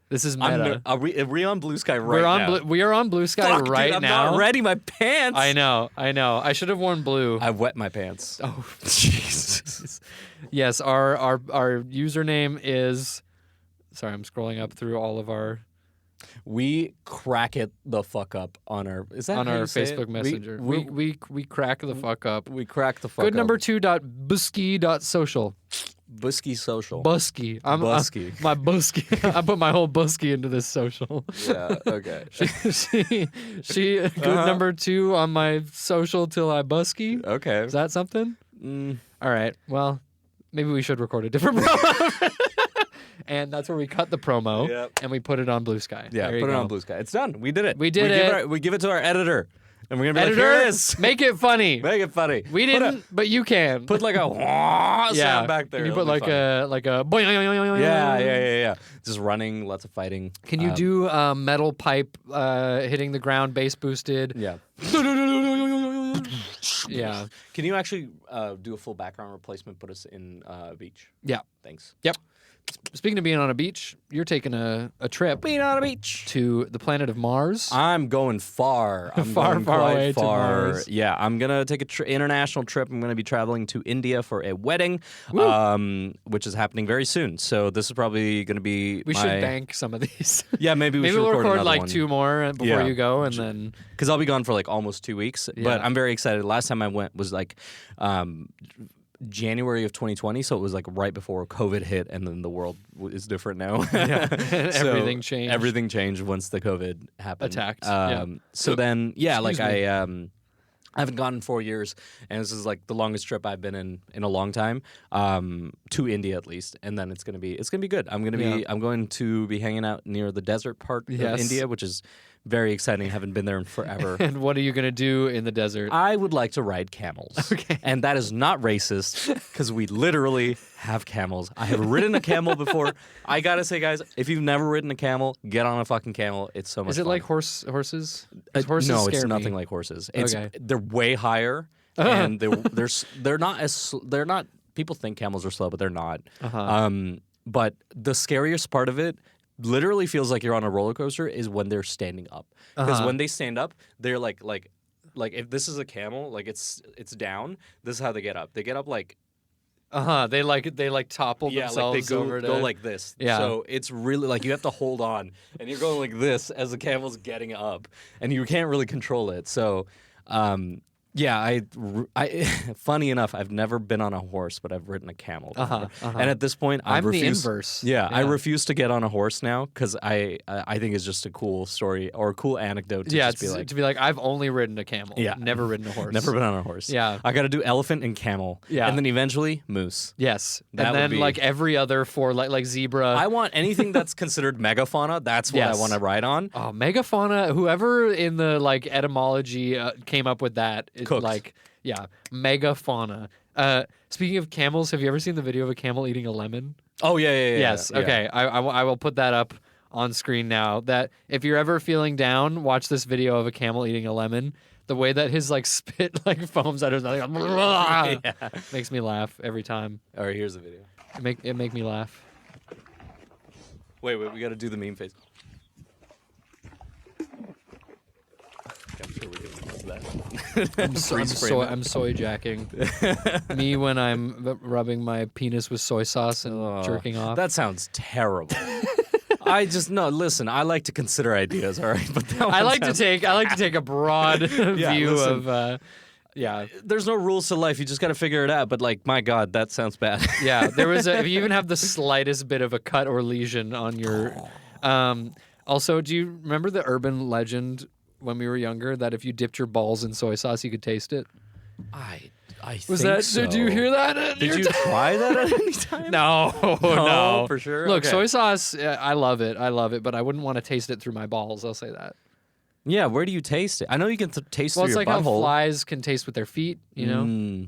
This is I'm meta. are we on Blue Sky right We're on now? we are on Blue Sky Fuck, right dude, I'm now. not ready. My pants. I know. I should have worn blue. I wet my pants. Oh, Jesus. yes, our username is. Sorry, I'm scrolling up through all of our We crack it the fuck up on our. Is that on how our you say Facebook it? Messenger. We We crack the fuck up. we crack the fuck Good up. number 2.busky.social. Busky social. Busky. Busky. My busky. I put my whole busky into this social. Yeah. Okay. she good number 2 on my social till I busky. Okay. Is that something? Mm, All right. Well, maybe we should record a different promo. And that's where we cut the promo Yep. and we put it on Blue Sky. yeah. There you Put it go. on Blue Sky. It's done. We did it. We did it. We give it to our editor, and we're gonna be Editor, like, here it is. make it funny. Make it funny. We didn't, but you can. Put like a yeah. sound back there. Can you It'll put be funny. like a boing. Yeah. Just running, lots of fighting. Can you do metal pipe hitting the ground, bass boosted? Yeah. Yeah. Can you actually do a full background replacement? Put us in a beach. Yeah. Thanks. Yep. Speaking of being on a beach, you're taking a trip Being on a beach. to the planet of Mars. I'm going far. I'm Far, going far quite away to far. Mars. Yeah, I'm gonna take a international trip. I'm gonna be traveling to India for a wedding, which is happening very soon. So this is probably gonna be. We should bank some of these. Yeah, maybe we Maybe should we'll record another like one. 2 more before Yeah. you go, and then Because I'll be gone for like almost 2 weeks. Yeah. But I'm very excited. Last time I went was like January of 2020, so it was like right before COVID hit, and then the world is different now. Yeah. So Everything changed. Everything changed once the COVID happened. Attacked, yeah. So then, yeah, Excuse like me. I haven't gone in 4 years, and this is like the longest trip I've been in a long time, to India at least. And then it's gonna be good. I'm going to be hanging out near the desert part of India, which is very exciting. I haven't been there in forever. And what are you gonna do in the desert? I would like to ride camels. Okay. And that is not racist because we literally have camels. I have ridden a camel before. I gotta say, guys, if you've never ridden a camel, get on a fucking camel. It's so much fun. Is it like horses? 'Cause horses no, scare it's me. nothing like horses. Okay. They're way higher, and they're not. People think camels are slow, but they're not. But the scariest part of it literally feels like you're on a roller coaster is when they're standing up. Because when they stand up, they're like if this is a camel, like it's down. This is how they get up. They get up like They like topple themselves like they over to go like this. Yeah. So it's really like you have to hold on, and you're going like this as the camel's getting up, and you can't really control it. So. Yeah, funny enough, I've never been on a horse, but I've ridden a camel. And at this point, I'm the inverse. Yeah, I refuse to get on a horse now because I think it's just a cool story or a cool anecdote to be like I've only ridden a camel. Yeah. Never ridden a horse. Never been on a horse. Yeah. I got to do elephant and camel. Yeah. And then eventually moose. Yes. That and would then be- like every other four, like zebra. I want anything that's considered megafauna. That's what I Yes. want to ride on. Oh, megafauna! Whoever in the like etymology came up with that, Cooked. like megafauna. Speaking of camels, have you ever seen the video of a camel eating a lemon? Oh yeah. Yes. yeah. Okay. I will put that up on screen now. That if you're ever feeling down, watch this video of a camel eating a lemon. The way that his like spit like foams out of his mouth, makes me laugh every time. All right, here's the video. It make me laugh. Wait, we got to do the meme face. I'm sure we can use that. I'm soy jacking. Me when I'm rubbing my penis with soy sauce and jerking off. That sounds terrible. Listen, I like to consider ideas, all right? But that I like to take a broad view listen. of There's no rules to life. You just got to figure it out. But like, my God, that sounds bad. Yeah, there was if you even have the slightest bit of a cut or lesion on your also, do you remember the urban legend when we were younger that if you dipped your balls in soy sauce you could taste it? I Was think that so. did you hear that? Did you try that at any time? No, for sure. Look, Okay. soy sauce, I love it, but I wouldn't want to taste it through my balls. I'll say that. Yeah, where do you taste it? I know you can taste Well, through it's your like how butthole. flies can taste with their feet, you know?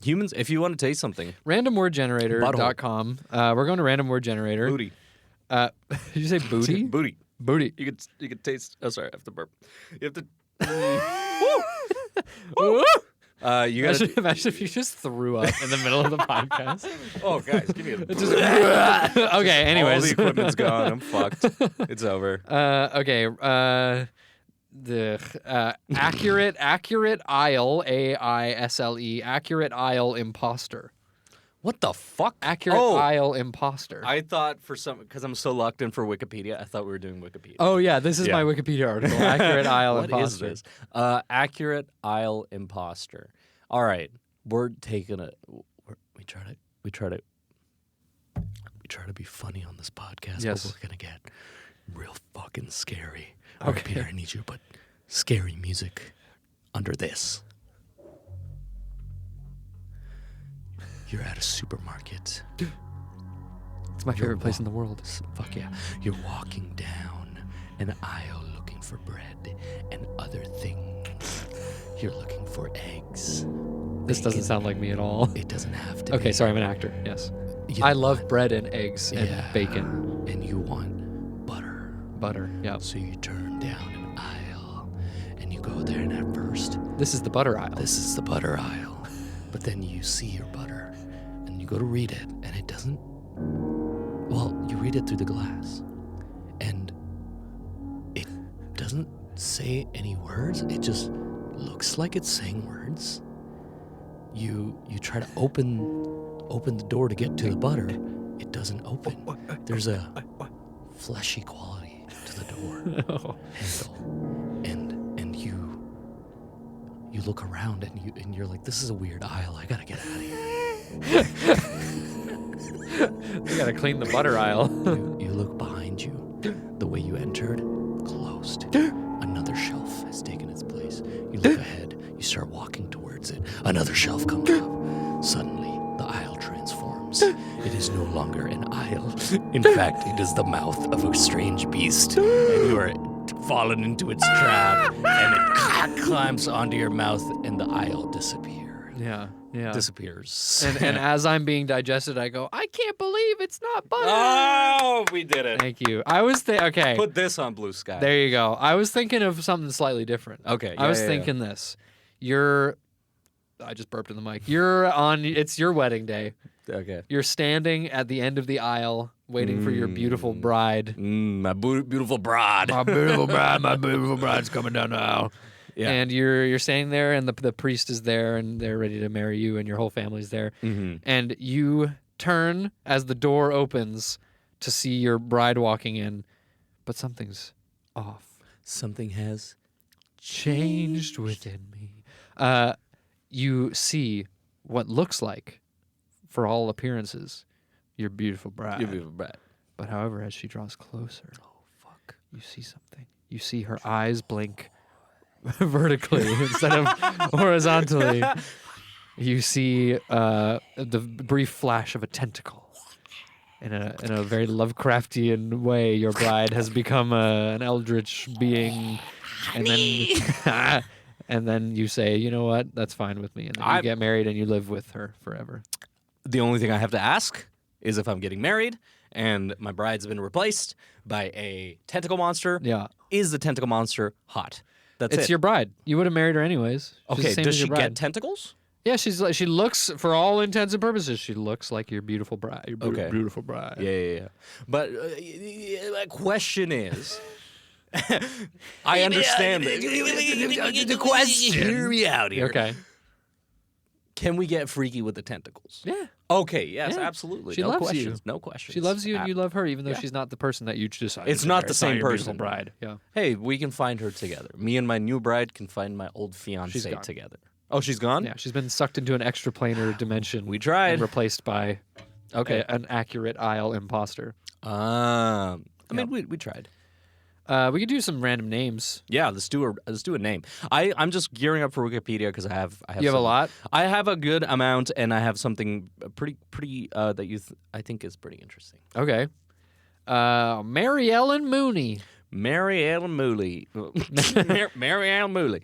Humans, if you want to taste something, Randomwordgenerator.com. We're going to random word generator. booty. Did you say booty? Booty. Booty. You could taste. Oh, sorry, I have to burp. You have to. You gotta. Imagine if you just threw up in the middle of the podcast. Oh, guys, give me a. Okay, All anyways. the equipment's gone. I'm fucked. It's over. Okay. Accurate aisle, AISLE, accurate aisle imposter. What the fuck? Accurate aisle imposter. I thought because I'm so locked in for Wikipedia, I thought we were doing Wikipedia. Oh yeah, this is my Wikipedia article. Accurate aisle What is imposter. this? Accurate aisle imposter. All right, we're taking it. We try to be funny on this podcast. Yes. But we're gonna get real fucking scary. All right, Peter, I need you to put scary music under this. You're at a supermarket. It's my favorite place in the world. Fuck yeah. You're walking down an aisle looking for bread and other things. You're looking for eggs. This doesn't sound like me at all. It doesn't have to Okay, be. sorry, I'm an actor. Yes. You I love want- bread and eggs and bacon. And you want butter. Butter. Yeah. So you turn down an aisle and you go there, and at first, This is the butter aisle. this is the butter aisle. But then you see your butter and you go to read it, and it doesn't. Well, you read it through the glass, and it doesn't say any words. It just looks like it's saying words. You try to open the door to get to the butter. It doesn't open. There's a fleshy quality to the door handle, and you look around and you're like, this is a weird aisle. I gotta get out of here. We gotta clean the butter aisle. You look behind you. The way you entered, closed. Another shelf has taken its place. You look ahead. You start walking towards it. Another shelf comes up. Suddenly, the aisle transforms. It is no longer an aisle. In fact, it is the mouth of a strange beast. And you are fallen into its trap, and it climbs onto your mouth, and the aisle disappears. Yeah. Disappears. And as I'm being digested, I go, I can't believe it's not butter. Oh, we did it. Thank you. I was okay. Put this on Blue Sky. There you go. I was thinking of something slightly different. Okay. I was thinking this. I just burped in the mic. It's your wedding day. Okay. You're standing at the end of the aisle waiting for your beautiful bride. My beautiful bride. My beautiful bride's coming down the aisle. Yeah. And you're standing there, and the priest is there, and they're ready to marry you, and your whole family's there. Mm-hmm. And you turn as the door opens to see your bride walking in, but something's off. Something has Changed within me. You see what looks like, for all appearances, your beautiful bride. Your beautiful bride. But however, as she draws closer, you see something. You see her eyes blink vertically instead of horizontally. You see the brief flash of a tentacle. In a very Lovecraftian way, your bride has become an eldritch being, and then you say, you know what, that's fine with me, and then you get married and you live with her forever. The only thing I have to ask is if I'm getting married and my bride's been replaced by a tentacle monster. Yeah, is the tentacle monster hot? That's it's it. your bride. You would have married her anyways. She's the Okay, same does as your she bride. get tentacles? Yeah, she looks, for all intents and purposes, she looks like your beautiful bride. Your Okay. beautiful bride. Yeah. But my question is, I understand that. The question. Hear me out here. Okay. Can we get freaky with the tentacles? Yeah. Okay. Yes, Yeah. absolutely. She no loves questions. you. No questions. She loves you and you love her, even though Yeah. she's not the person that you decided. It's to not marry. the It's same your beautiful person. bride. Yeah. Hey, we can find her together. Me and my new bride can find my old She's fiance gone. together. Oh, she's gone? Yeah. She's been sucked into an extraplanar dimension. We tried. And replaced by Okay. an accurate aisle imposter. I mean, we tried. We could do some random names. Yeah, let's do a name. I'm just gearing up for Wikipedia because I have. You have a lot? I have a good amount, and I have something pretty that I think is pretty interesting. Okay. Mary Ellen Mooney. Mary Ellen Mooley. Mary Ellen Mooley.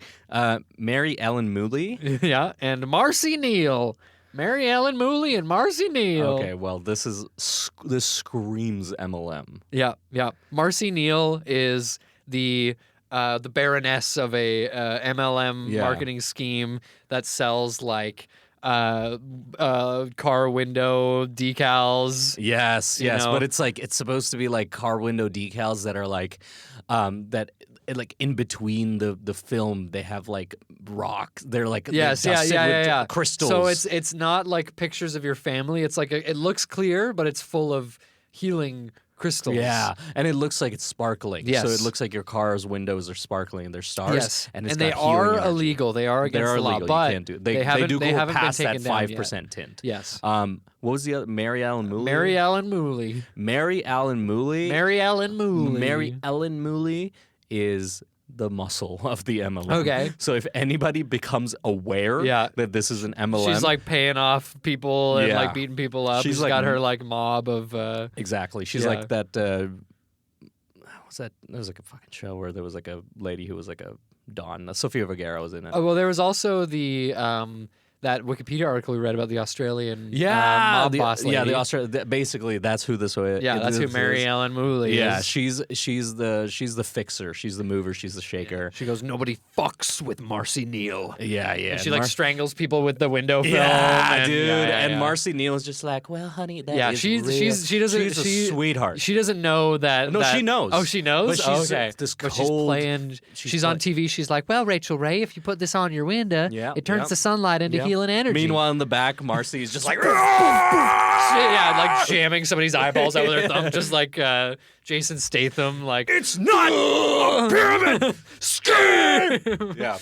Mary Ellen Mooley. Yeah. And Marcy Neal. Mary Ellen Mooley and Marcy Neal. Okay, well, this screams MLM. Yeah. Marcy Neal is the baroness of a MLM marketing scheme that sells like car window decals. Yes, You know? but it's supposed to be like car window decals that are like like in between the film they have like rock. They're like Yes, they're dusted with crystals. So it's not like pictures of your family. It's like it looks clear, but it's full of healing crystals. Yeah, and it looks like it's sparkling. Yes. So it looks like your car's windows are sparkling and they're stars. Yes, and, it's they got healing are energy. illegal. They are against They're the law, illegal. but You can't do. they haven't do go haven't past been that taken down yet. 5% tint. Yes. What was the other? Mary Ellen Mooley. Mary Ellen Mooley. Mary Ellen Mooley. Mary Ellen Mooley. Mary Ellen Mooley is the muscle of the MLM. Okay. So if anybody becomes aware that this is an MLM, She's like paying off people and like beating people up. She's She's like- got her like mob of. exactly. She's Yeah. like that. What's that? There was like a fucking show where there was like a lady who was like a Dawn. Sofia Vergara was in it. Oh well, there was also the that Wikipedia article we read about the Australian mob the, boss lady. yeah, the Australian. Basically, that's who this was. Yeah, that's who Mary Ellen Mooley Yeah, is. she's the fixer. She's the mover. She's the shaker. She goes, nobody fucks with Marcy Neal. Yeah. And she like strangles people with the window film. Yeah, and, dude. yeah. Marcy Neal is just like, well, honey, that is she doesn't. She's a sweetheart. She doesn't know that. No, she knows. Oh, she knows. But she's okay. this But she's cold- playing. She's on TV. She's like, well, Rachel Ray, if you put this on your window, Yeah, it turns yeah. the sunlight into Yeah. healing energy. Meanwhile, in the back, Marcy is just like, yeah, like jamming somebody's eyeballs out with her thumb, just like Jason Statham. Like it's not a pyramid scheme. Yeah,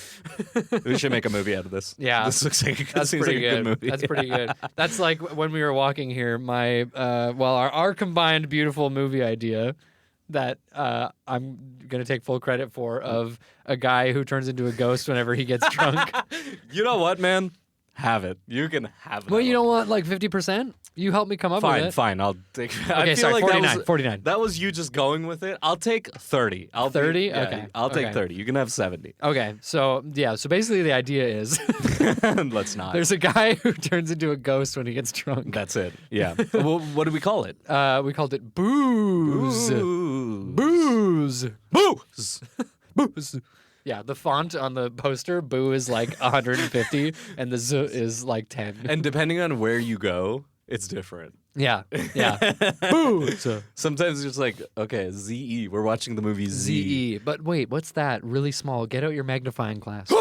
we should make a movie out of this. Yeah. this looks like That's seems pretty like a good. good movie. That's pretty good. That's like when we were walking here. My our combined beautiful movie idea that I'm gonna take full credit for of a guy who turns into a ghost whenever he gets drunk. You know what, man? Have it. You can have it. Well, you don't want like 50%? You help me come up with it. Fine. I'll take. Okay, I feel sorry, like 49. 49. That was you just going with it. I'll take 30. 30? Yeah, Okay. I'll take Okay. 30. You can have 70. Okay, so basically the idea is Let's not. there's a guy who turns into a ghost when he gets drunk. That's it. Yeah. Well, what do we call it? We called it booze. Booze. Booze. Booze. Booze. Yeah, the font on the poster, boo is like 150 and the z is like 10. And depending on where you go, it's different. Yeah. Booze. Sometimes it's just like, okay, ZE. We're watching the movie Z. ZE. But wait, what's that? Really small. Get out your magnifying glass. They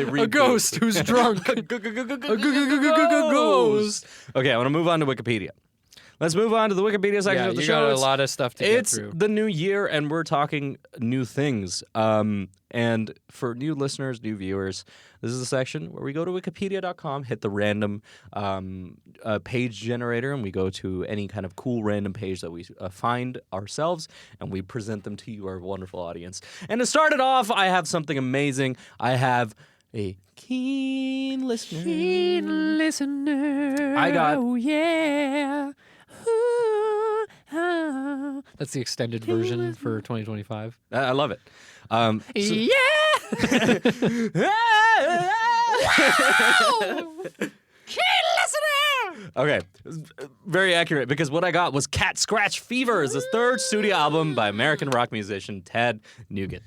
A ghost who's drunk. A ghost. Okay, I want to move on to Wikipedia. Let's move on to the Wikipedia section Yeah, of the you show. got a It's- lot of stuff to get It's through. the new year, and we're talking new things. And for new listeners, new viewers, this is the section where we go to wikipedia.com, hit the random page generator, and we go to any kind of cool random page that we find ourselves, and we present them to you, our wonderful audience. And to start it off, I have something amazing. I have a keen listener. Keen listener. I got- Oh, yeah. Ooh, ah. That's the extended version for 2025. I love it. Yeah. Keen listener. Okay, very accurate because what I got was Cat Scratch Fever, is the third studio album by American rock musician Ted Nugent.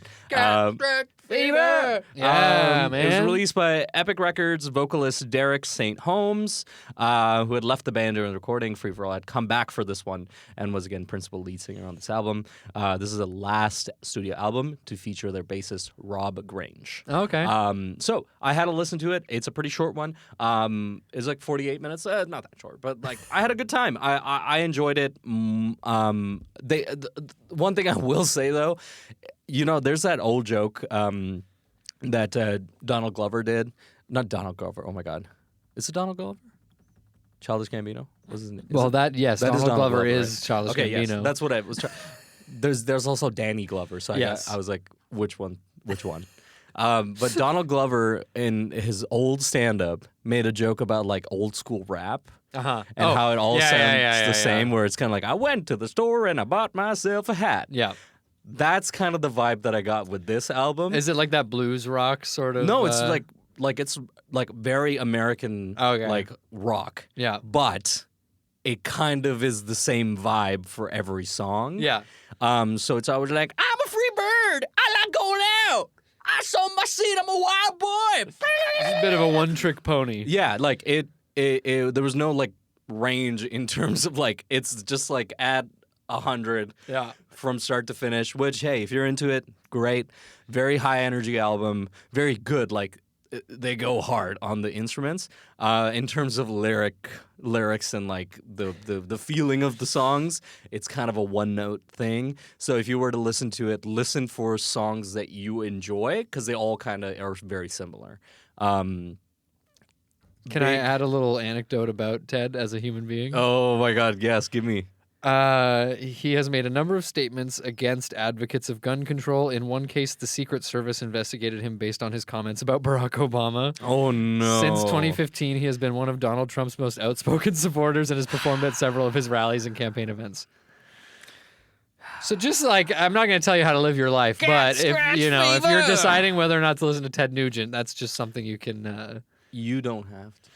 Fever. Yeah, It was man. released by Epic Records vocalist Derek St. Holmes, who had left the band during the recording. Free For All had come back for this one and was again principal lead singer on this album. This is the last studio album to feature their bassist Rob Grange. Okay. So I had to listen to it. It's a pretty short one. It's like 48 minutes. Not that short, but like I had a good time. I enjoyed it. One thing I will say though, you know, there's that old joke that Donald Glover did. Not Donald Glover. Oh my God, is it Donald Glover? Childish Gambino. What's his name? Well, that is Donald Glover Glover, is right? Childish Okay, Gambino. yes, that's what I was trying. There's also Danny Glover. So Yes. I was like, which one? But Donald Glover in his old stand-up made a joke about like old school rap. Uh-huh. And how it all sounds the yeah. same, where it's kind of like, I went to the store and I bought myself a hat. Yeah. That's kind of the vibe that I got with this album. Is it like that blues rock sort of? No, it's like it's like very American Okay. like rock. Yeah. But it kind of is the same vibe for every song. Yeah. So it's always like, I'm a free bird. I like going out. I sow my seed. I'm a wild boy. It's a bit of a one-trick pony. Yeah, like it there was no like range in terms of like it's just like at 100 Yeah. from start to finish, which hey, if you're into it, great. Very high energy album, very good. Like they go hard on the instruments. In terms of lyrics and like the feeling of the songs, it's kind of a one note thing. So if you were to listen to it, listen for songs that you enjoy because they all kind of are very similar. Can I add a little anecdote about Ted as a human being? Oh my God, yes, give me. He has made a number of statements against advocates of gun control. In one case, the Secret Service investigated him based on his comments about Barack Obama. Oh no. Since 2015, he has been one of Donald Trump's most outspoken supporters and has performed at several of his rallies and campaign events. So just like, I'm not going to tell you how to live your life, but if if you're deciding whether or not to listen to Ted Nugent, that's just something you can... You don't have to.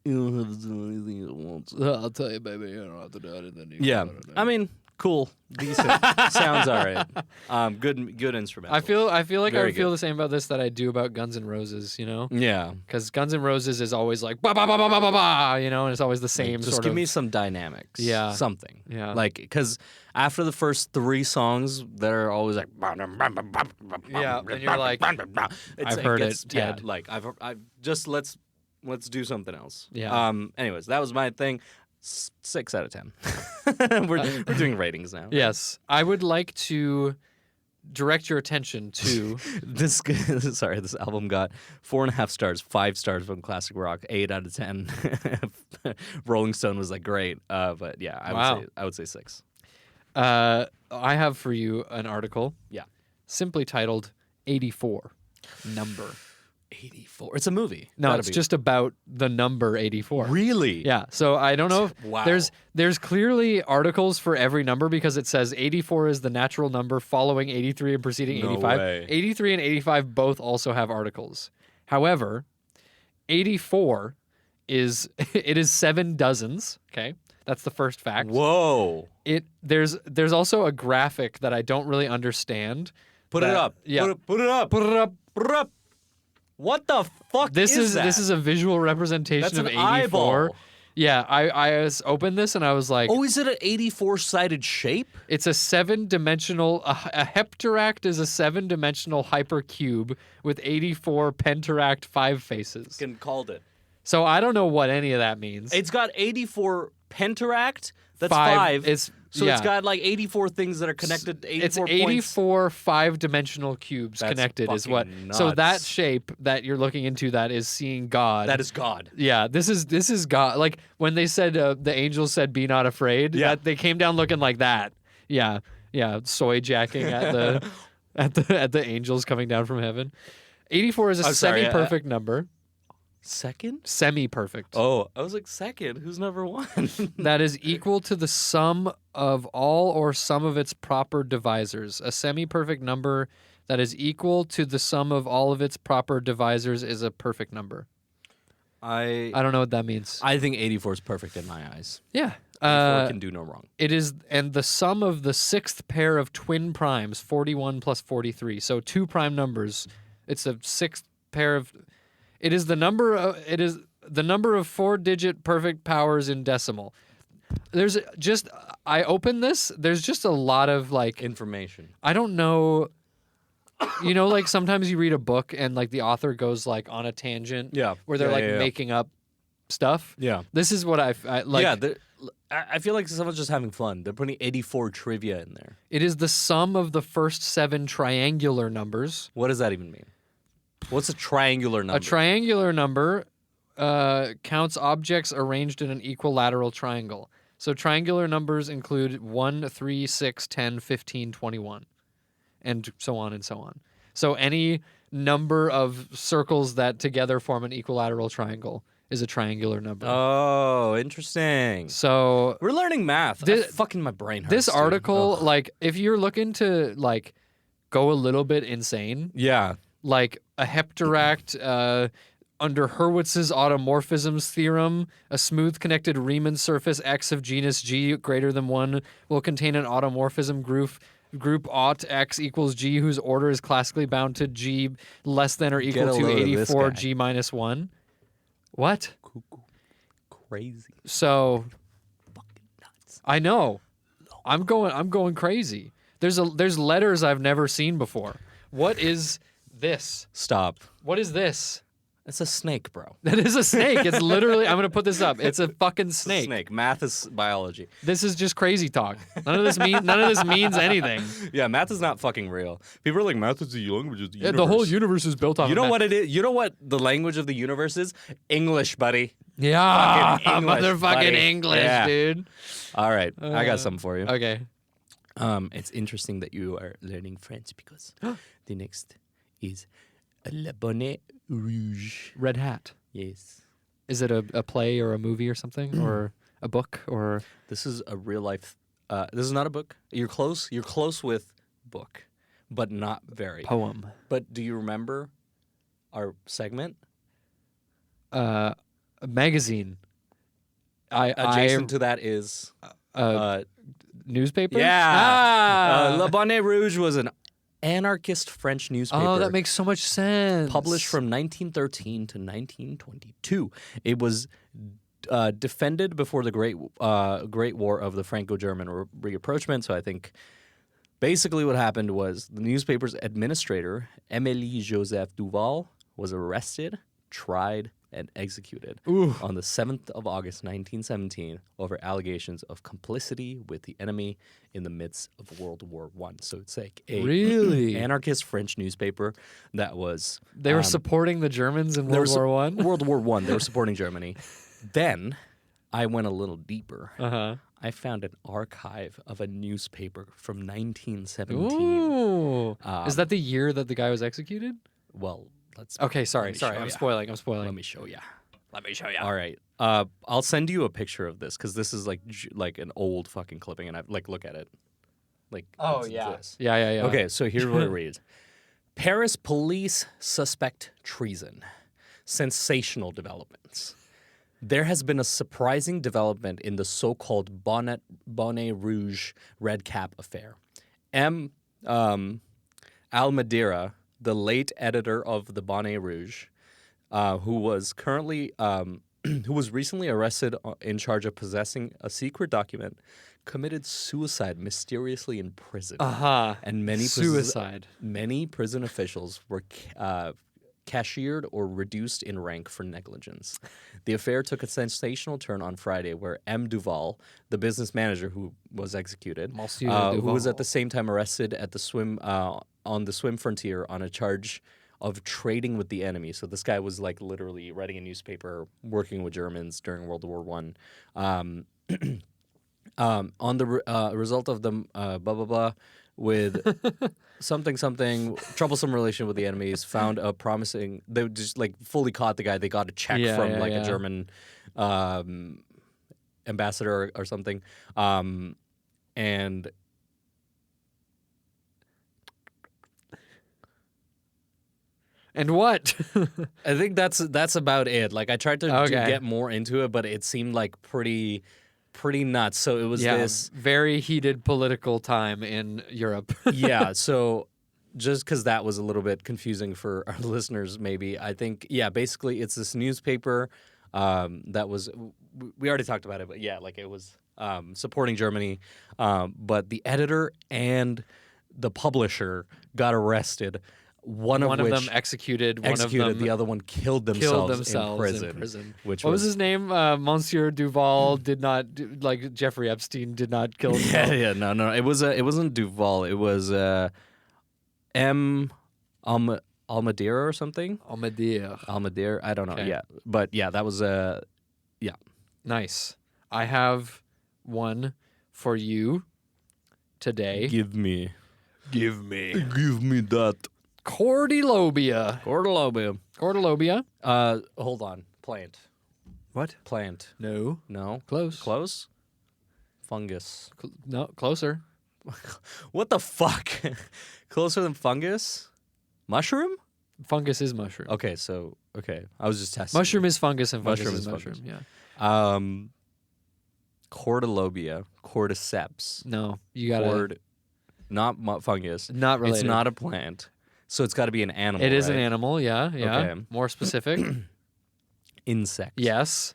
You don't have to do anything you want to. I'll tell you, baby, you don't have to do it. And then you Yeah, gotta do it. I mean, cool, decent, sounds all right. Good instrumental. I feel like I Very would feel good. the same about this that I do about Guns N' Roses, you know? Yeah, Because Guns N' Roses is always like ba ba ba ba ba ba ba, you know, and it's always the same just sort give of. me some dynamics. Yeah. something. Yeah. like because after the first 3 songs, they're always like. Yeah, and you're like, I've heard it, Yeah, Ted. like I've just let's do something else. Yeah. Anyways, that was my thing. 6 out of 10. We're doing ratings now. Yes, I would like to direct your attention to. This album got 4.5 stars, 5 stars from Classic Rock, 8 out of 10. Rolling Stone was like great, but yeah, I would say 6. I have for you an article. Yeah. Simply titled 84 number. 84. It's a movie. No, Gotta it's be. just about the number 84. Really? Yeah. So I don't know if Wow. there's clearly articles for every number because it says 84 is the natural number following 83 and preceding No 85. way. 83 and 85 both also have articles. However, 84 is it is 7 dozens, okay? That's the first fact. Whoa. There's also a graphic that I don't really understand. Put it that- up. Yeah. Put it up. Put it up. Put it up. What the fuck This is that? this is a visual representation That's of an 84. eyeball. Yeah, I opened this and I was like, Oh, is it an 84-sided shape? it's a 7-dimensional. A heptaract is a 7-dimensional hypercube with 84 pentaract 5 faces. Fucking called it. So I don't know what any of that means. It's got 84 pentaract. That's 5. 5. It's So yeah. it's got like 84 things that are connected. 84 It's points. 84 5-dimensional cubes That's connected is what. fucking So that nuts. shape that you're looking into that is seeing God. That is God. Yeah, this is God. Like when they said the angels said, "Be not afraid." Yeah. They came down looking like that. Yeah, soy jacking at the at the angels coming down from heaven. 84 is a I'm sorry, semi-perfect number. Second? Semi-perfect. Oh, I was like, second? Who's number one? That is equal to the sum of all or some of its proper divisors. A semi-perfect number that is equal to the sum of all of its proper divisors is a perfect number. I I don't know what that means. I think 84 is perfect in my eyes. Yeah. 84 can do no wrong. It is, and the sum of the 6th pair of twin primes, 41 plus 43. So 2 prime numbers. It's a 6th pair of. It is the number of 4-digit perfect powers in decimal. There's just I open this. There's just a lot of like Information. I don't know. You know, like sometimes you read a book and like the author goes like on a tangent. Yeah. Where they're Yeah, like yeah, yeah. making up stuff. Yeah. This is what I like. Yeah, I feel like someone's just having fun. They're putting 84 trivia in there. It is the sum of the first 7 triangular numbers. What does that even mean? What's a triangular number? A triangular number counts objects arranged in an equilateral triangle. So triangular numbers include 1, 3, 6, 10, 15, 21, and so on and so on. So any number of circles that together form an equilateral triangle is a triangular number. Oh, interesting. So We're learning math. Fucking my brain hurts. this dude. article, Ugh. like, if you're looking to like go a little bit insane, Yeah. like a heptaract under Hurwitz's automorphisms theorem, a smooth connected Riemann surface X of genus G greater than 1 will contain an automorphism group aught X equals G whose order is classically bound to G less than or Get equal a to load of this 84 guy. G minus 1. What? Cuckoo. Crazy. So Fucking nuts. I know. I'm going crazy. There's letters I've never seen before. What is this? Stop. What is this? It's a snake, bro. That is a snake. It's literally, I'm going to put this up. It's a fucking snake. Snake. Math is biology. This is just crazy talk. None of this means anything. Yeah, math is not fucking real. People are like, math is the language of the universe. The whole universe is built on You know what it is? You know what the language of the universe is? English, buddy. Yeah. Fucking English, Motherfucking buddy. English, Yeah. dude. All right, I got something for you. Okay. It's interesting that you are learning French because the next is Le Bonnet Rouge. Red Hat. Yes. Is it a play or a movie or something? Or a book? Or This is a real life. This is not a book. You're close. You're close with book, but not very. poem? But do you remember our segment? A magazine. Adjacent to that is Newspaper? yeah. Ah! Le Bonnet Rouge was an anarchist French newspaper. Oh, that makes so much sense. Published from 1913 to 1922. It was defended before the Great War of the Franco-German rapprochement. So I think basically what happened was the newspaper's administrator, Émilie Joseph Duval, was arrested, tried, and executed on the 7th of August, 1917, over allegations of complicity with the enemy in the midst of World War I. So it's like a Really? anarchist French newspaper that was They were supporting the Germans in World War One. World War I. They were supporting Germany. Then I went a little deeper. Uh huh. I found an archive of a newspaper from 1917. Ooh. Is that the year that the guy was executed? Well, let's. Okay, sorry. show I'm ya. spoiling. Let me show you. Let me show you. All right. I'll send you a picture of this because this is like an old fucking clipping, and I look at it. Like, Oh, it's yeah. this. Yeah. Okay, so here's what it reads: Paris police suspect treason. Sensational developments. There has been a surprising development in the so-called Bonnet Rouge Red Cap affair. Almadeira, the late editor of the Bonnet Rouge, who was recently arrested in charge of possessing a secret document, committed suicide mysteriously in prison. And many prison officials were cashiered or reduced in rank for negligence. The affair took a sensational turn on Friday, where M. Duval, the business manager who was executed, who was at the same time arrested at the on the swim frontier on a charge of trading with the enemy. So this guy was like literally writing a newspaper, working with Germans during World War I. On the result of the blah blah blah with something troublesome relation with the enemies, found a promising. They just like fully caught the guy. They got a check from a German ambassador or something, and. And what? I think that's about it. Like I tried to get more into it, but it seemed like pretty nuts. So it was this very heated political time in Europe. Yeah. So just because that was a little bit confusing for our listeners, maybe I think basically it's this newspaper that was we already talked about it, but like it was supporting Germany, but the editor and the publisher got arrested. One of them executed. The other one killed themselves in prison. What was his name? Monsieur Duval did not like Jeffrey Epstein did not kill himself. No. It wasn't Duval. It was M. Almadeira or something. Almadeira. I don't know. Okay. Yeah, but that was Nice. I have one for you today. Give me that. Cordylobeia. Hold on. Plant. What? Plant. No. Close. Fungus. No, closer. What the fuck? Closer than fungus? Mushroom? Fungus is mushroom. Okay. I was just testing. Mushroom is fungus and fungus is mushroom. Fungus. Cordylobeia. Cordyceps. No, you gotta... Not fungus. Not related. It's not a plant. So it's got to be an animal. It is right? an animal, yeah. Okay. More specific. Insect. Yes.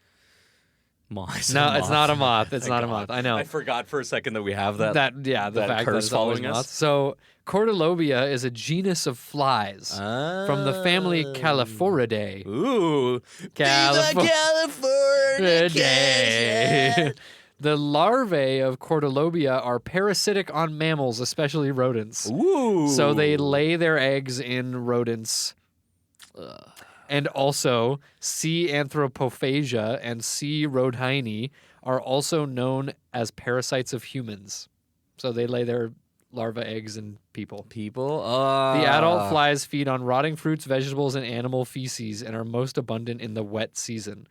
Moth. No, it's not a moth. It's not a moth. I know. I forgot for a second that we have that. The fact that it's always following us. moths. So Cordylobeia is a genus of flies from the family Californidae. Ooh. Californidae. The larvae of Cordylobeia are parasitic on mammals, especially rodents. Ooh. So they lay their eggs in rodents. And also, C. anthropophagia and C. rhodini are also known as parasites of humans. So they lay their larva eggs in people. The adult flies feed on rotting fruits, vegetables, and animal feces and are most abundant in the wet season.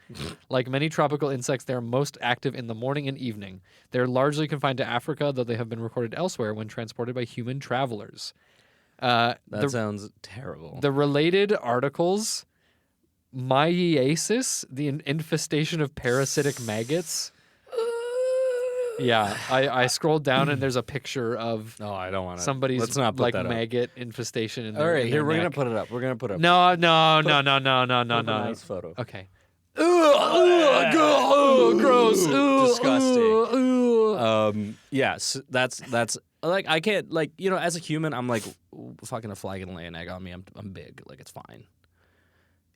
Like many tropical insects, they are most active in the morning and evening. They're largely confined to Africa, though they have been recorded elsewhere when transported by human travelers. That sounds terrible. The related articles, myiasis, the infestation of parasitic maggots. Yeah, I scrolled down and there's a picture of I don't want to. Somebody's Let's not put that maggot infestation in All right, here, we're going to put it up. We're going to put it up. No. A nice photo. Okay. Gross. Disgusting. So that's like I can't as a human I'm like fucking a fly can lay an egg on me. I'm big. Like it's fine.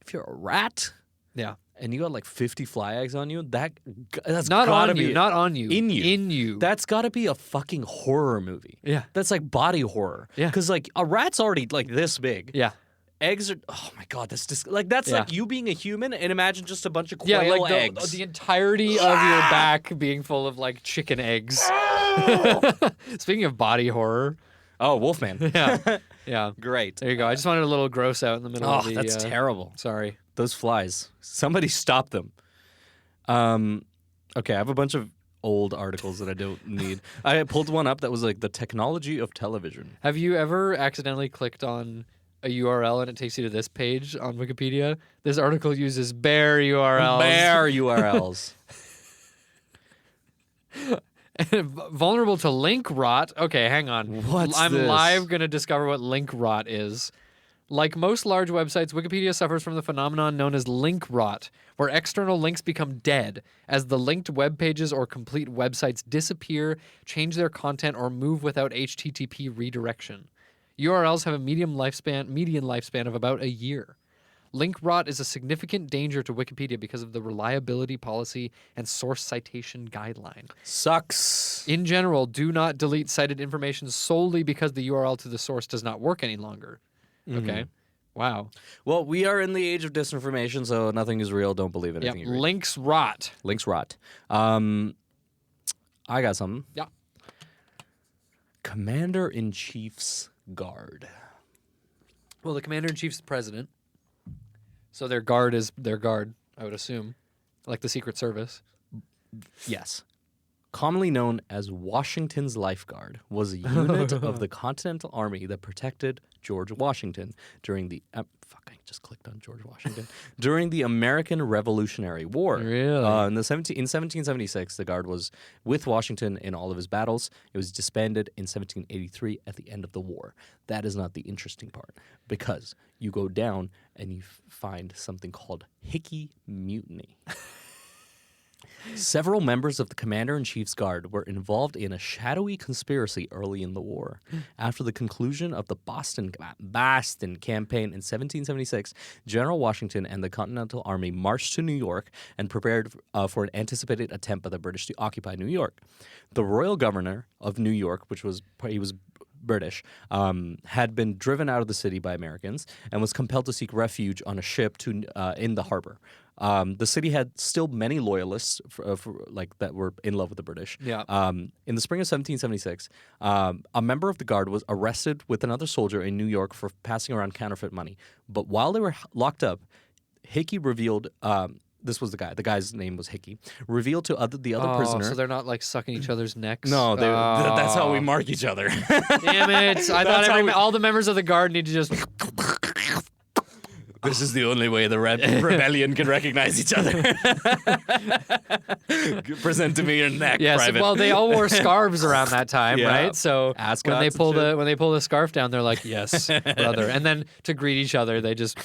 If you're a rat, yeah, and you got like 50 fly eggs on you, that's not gotta on be you, not on you, in you, in you. That's got to be a fucking horror movie. Yeah, that's like body horror. Yeah, because like a rat's already like this big. Yeah, eggs are. Oh my god, that's just like that's like you being a human, and imagine just a bunch of quail like eggs. the entirety of your back being full of like chicken eggs. Speaking of body horror. Oh, Wolfman. Yeah. Great. There you go. I just wanted a little gross out in the middle of the... that's terrible. Sorry. Those flies. Somebody stop them. Okay, I have a bunch of old articles that I don't need. I pulled one up that was like the technology of television. Have you ever accidentally clicked on a URL and it takes you to this page on Wikipedia? This article uses bare URLs. Bare URLs. Vulnerable to link rot. Okay, hang on. I'm this? live going to discover what link rot is. Like most large websites, Wikipedia suffers from the phenomenon known as link rot, where external links become dead as the linked web pages or complete websites disappear, change their content, or move without HTTP redirection. URLs have a median lifespan of about a year. Link rot is a significant danger to Wikipedia because of the reliability policy and source citation guideline. Sucks. In general, do not delete cited information solely because the URL to the source does not work any longer. Okay. Wow. Well, we are in the age of disinformation, so nothing is real. Don't believe anything you read. Links rot. Links rot. I got something. Yeah. Commander-in-Chief's Guard. Well, the commander-in-chief's the president. So their guard is their guard, I would assume. Like the Secret Service. Yes. Commonly known as Washington's Lifeguard, was a unit of the Continental Army that protected George Washington during the... I just clicked on George Washington. During the American Revolutionary War. Really? In 1776, the Guard was with Washington in all of his battles. It was disbanded in 1783 at the end of the war. That is not the interesting part, because you go down and you find something called Hickey Mutiny. Several members of the Commander-in-Chief's Guard were involved in a shadowy conspiracy early in the war. After the conclusion of the Boston Campaign in 1776, General Washington and the Continental Army marched to New York and prepared for an anticipated attempt by the British to occupy New York. The royal governor of New York, he was British, had been driven out of the city by Americans and was compelled to seek refuge on a ship in the harbor. The city had still many loyalists that were in love with the British. Yeah. In the spring of 1776, a member of the Guard was arrested with another soldier in New York for passing around counterfeit money. But while they were locked up, Hickey revealed... this was the guy. The guy's name was Hickey. Revealed to the other prisoner... so they're not like sucking each other's necks? No, that's how we mark each other. Damn it. I thought all the members of the Guard need to just... This is the only way the rebellion can recognize each other. Present to me your neck, yes, private. Well, they all wore scarves around that time, right? So when they pull the scarf down, they're like, "Yes, brother." And then to greet each other, they just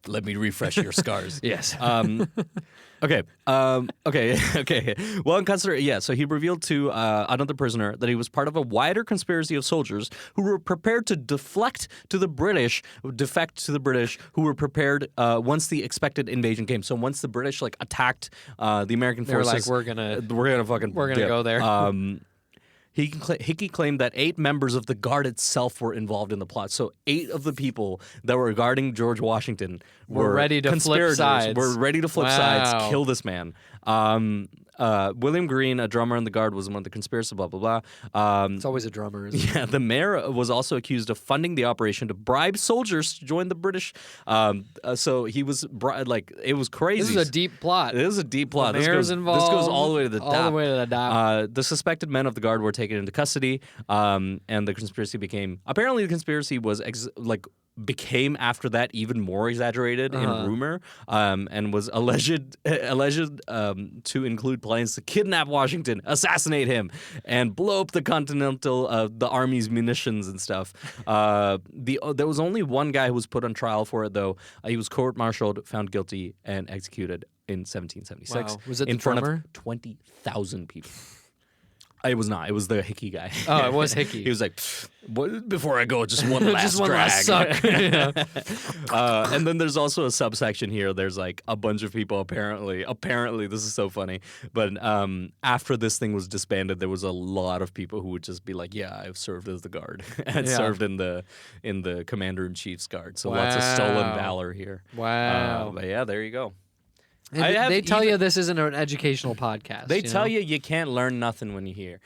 let me refresh your scars. Yes. Okay. Well, so he revealed to another prisoner that he was part of a wider conspiracy of soldiers who were prepared to defect to the British, who were prepared once the expected invasion came. So once the British attacked the American forces, they were like, we're gonna go there. Hickey claimed that 8 members of the Guard itself were involved in the plot. So 8 of the people that were guarding George Washington were ready to flip sides. Were ready to flip sides, kill this man. William Green, a drummer in the Guard, was one of the conspirators, blah, blah, blah. It's always a drummer, isn't it? Yeah, the mayor was also accused of funding the operation to bribe soldiers to join the British. So he was, it was crazy. This is a deep plot. It is a deep plot. The mayor's involved. This goes all the way to the top. All the way to the top. The suspected men of the Guard were taken into custody, and the conspiracy became after that even more exaggerated in rumor, and was alleged to include plans to kidnap Washington, assassinate him, and blow up the the Army's munitions and stuff. There was only one guy who was put on trial for it, though. He was court-martialed, found guilty, and executed in 1776. Wow. Was it in the front drummer? of 20,000 people. It was not. It was the Hickey guy. Oh, it was Hickey. He was like, before I go, just one last Just one drag. last suck. Yeah. And then there's also a subsection here. There's like a bunch of people apparently, this is so funny. But after this thing was disbanded, there was a lot of people who would just be like, yeah, I've served as the guard and served in the commander-in-chief's guard. So lots of stolen valor here. Wow. But yeah, there you go. They tell you this isn't an educational podcast. They tell you can't learn nothing when you hear.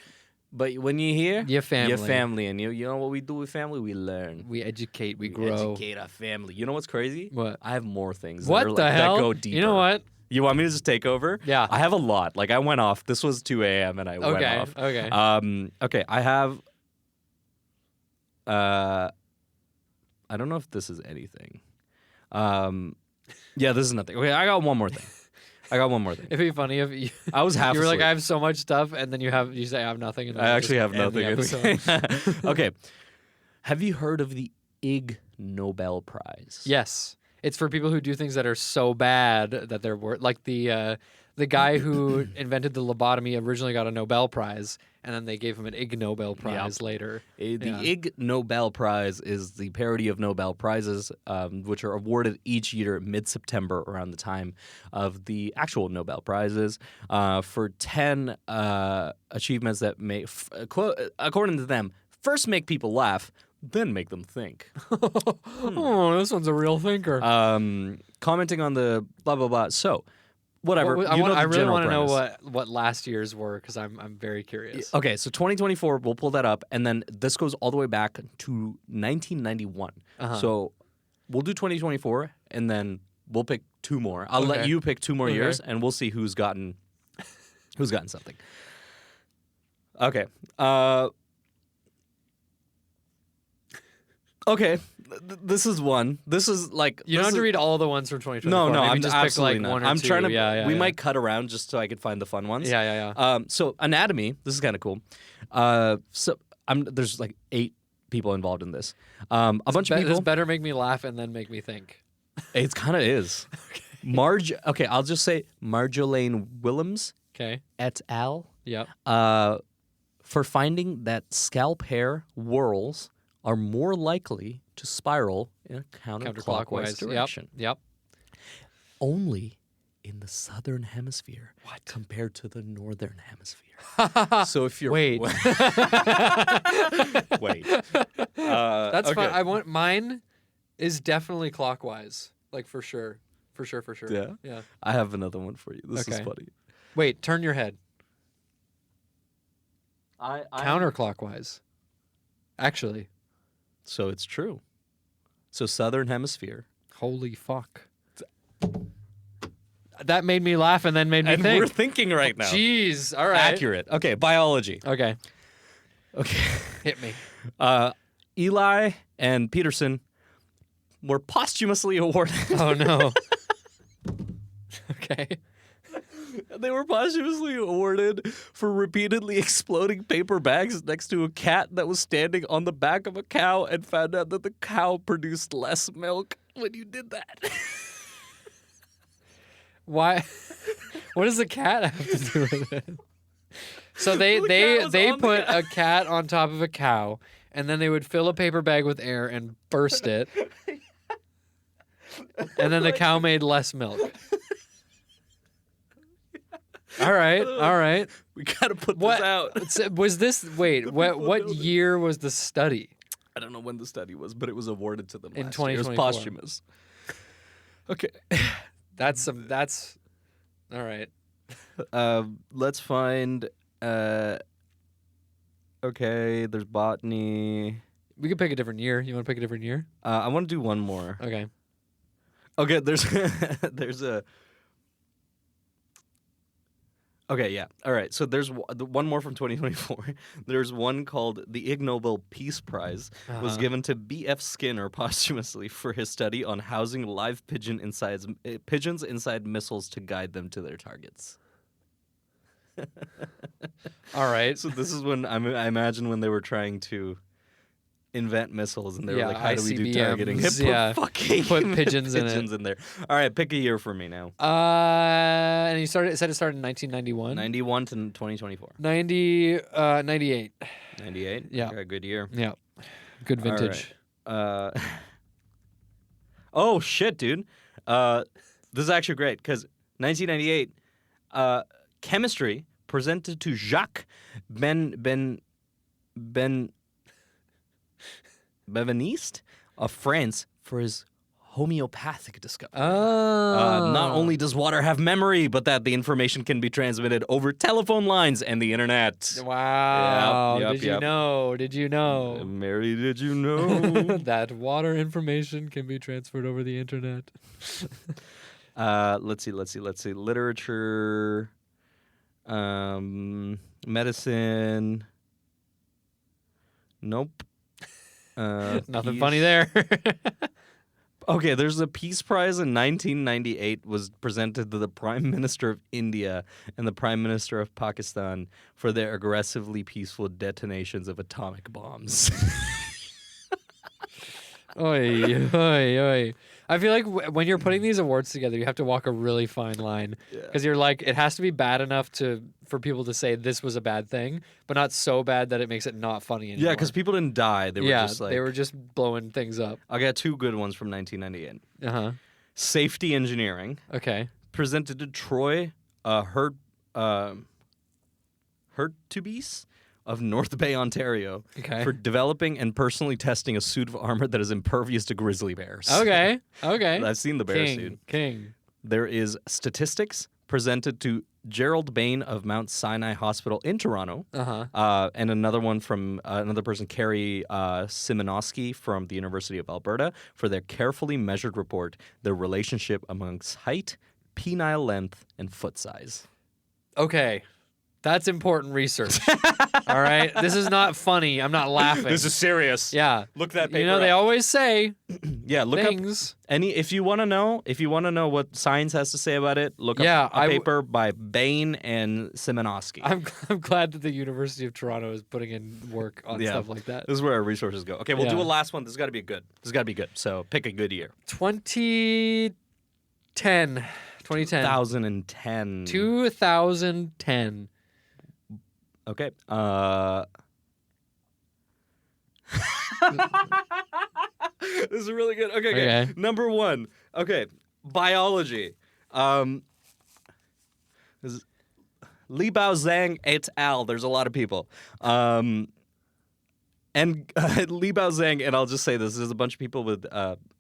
But when you hear, your family. And you know what we do with family? We learn. We educate, we grow. Educate our family. You know what's crazy? What? I have more things What the hell? that go deeper. You know what? You want me to just take over? Yeah. I have a lot. Like, I went off. This was 2 a.m. and I went off. Okay. Okay, I have... I don't know if this is anything. Yeah, this is nothing. Okay, I got one more thing. It'd be funny if you, I was half you were like, asleep. I have so much stuff, and then you say I have nothing. And then I you actually just have end the nothing. episode. Okay. Have you heard of the Ig Nobel Prize? Yes, it's for people who do things that are so bad that they're like the guy who invented the lobotomy originally got a Nobel Prize, and then they gave him an Ig Nobel Prize later. The Ig Nobel Prize is the parody of Nobel Prizes, which are awarded each year mid-September around the time of the actual Nobel Prizes for 10 achievements that may, according to them, first make people laugh, then make them think. Oh, this one's a real thinker. Commenting on the blah, blah, blah. So... Whatever. I really want to know premise. what last year's were because I'm very curious. Okay, so 2024, we'll pull that up, and then this goes all the way back to 1991. So we'll do 2024, and then we'll pick 2 more. I'll let you pick 2 more years, and we'll see who's gotten something. Okay. Okay. This is one. This is like You don't have to read all the ones from 2024. No, Maybe I'm just absolutely pick like not. one or I'm two. trying to. Yeah, we might cut around just so I could find the fun ones. Yeah. So anatomy. This is kind of cool. There's like 8 people involved in this. A bunch of people. This better make me laugh and then make me think. It kind of is. Okay, I'll just say Marjolaine Willems Okay. et al. Yep. For finding that scalp hair whorls are more likely to spiral in a counterclockwise direction. Yep. Only in the southern hemisphere compared to the northern hemisphere. So if you're Wait. Wait. That's okay. fine. Mine is definitely clockwise. Like for sure. For sure. Yeah. I have another one for you. This is funny. Wait, turn your head. I Counterclockwise. Actually. So it's true. So southern hemisphere. Holy fuck. That made me laugh and then made me And think. we're thinking right now. Jeez. All right. Accurate. Okay, biology. Okay. Okay. Hit me. Eli and Peterson were posthumously awarded. Oh, no. Okay. They were posthumously awarded for repeatedly exploding paper bags next to a cat that was standing on the back of a cow and found out that the cow produced less milk when you did that. Why? What does the cat have to do with it? So they on put the a cat on top of a cow, and then they would fill a paper bag with air and burst it, and then the cow made less milk. All right. We gotta put this out. Was this? Wait, what year was the study? I don't know when the study was, but it was awarded to them In last year. It was 2024. posthumous. Okay. That's all right. Let's find. Okay, there's botany. We could pick a different year. You want to pick a different year? I want to do one more. Okay. Okay, there's a. Okay, yeah. All right. So there's one more from 2024. There's one called the Ig Nobel Peace Prize. Was given to B.F. Skinner posthumously for his study on housing live pigeons inside missiles to guide them to their targets. All right. So this is when I imagine when they were trying to invent missiles, and they were Yeah, like, how do we do targeting? ICBMs, yeah. Put fucking Put pigeons in pigeons in there. All right, pick a year for me now. And you said it started in 1991. 91 to 2024. 98. 98. Yeah. Okay, good year. Yeah. Good vintage. Oh shit, dude. This is actually great because 1998, chemistry presented to Jacques Benveniste of France for his homeopathic discovery. Not only does water have memory, but that the information can be transmitted over telephone lines and the internet. Wow. Yep, Did you know? Did you know? Mary, did you know? That water information can be transferred over the internet. Let's see. Literature, medicine. Nope. Nothing funny there. Okay, there's a Peace Prize in 1998 was presented to the Prime Minister of India and the Prime Minister of Pakistan for their aggressively peaceful detonations of atomic bombs. Oy, oy, oy. I feel like when you're putting these awards together, you have to walk a really fine line because you're like, it has to be bad enough for people to say this was a bad thing, but not so bad that it makes it not funny anymore. Yeah, because people didn't die. They were just like... they were just blowing things up. I got two good ones from 1998. Uh-huh. Safety engineering. Okay. Presented to Troy Hurtubise of North Bay, Ontario, for developing and personally testing a suit of armor that is impervious to grizzly bears. Okay. I've seen the bear suit. King. There is statistics presented to Gerald Bain of Mount Sinai Hospital in Toronto. And another one from another person, Carrie Simonowski from the University of Alberta, for their carefully measured report, the relationship amongst height, penile length, and foot size. Okay. That's important research. All right? This is not funny. I'm not laughing. This is serious. Yeah. Look that paper You know, they always say look things. Up if you want to know what science has to say about it, look up a paper by Bain and Simonowski. I'm glad that the University of Toronto is putting in work on stuff like that. This is where our resources go. Okay, we'll do a last one. This has got to be good. So pick a good year. 2010. 2010. 2010. Okay. This is really good. Okay. Number one. Okay. Biology. This is Li Bao Zhang et al. There's a lot of people. And Li Bao Zhang, and I'll just say this, there's a bunch of people with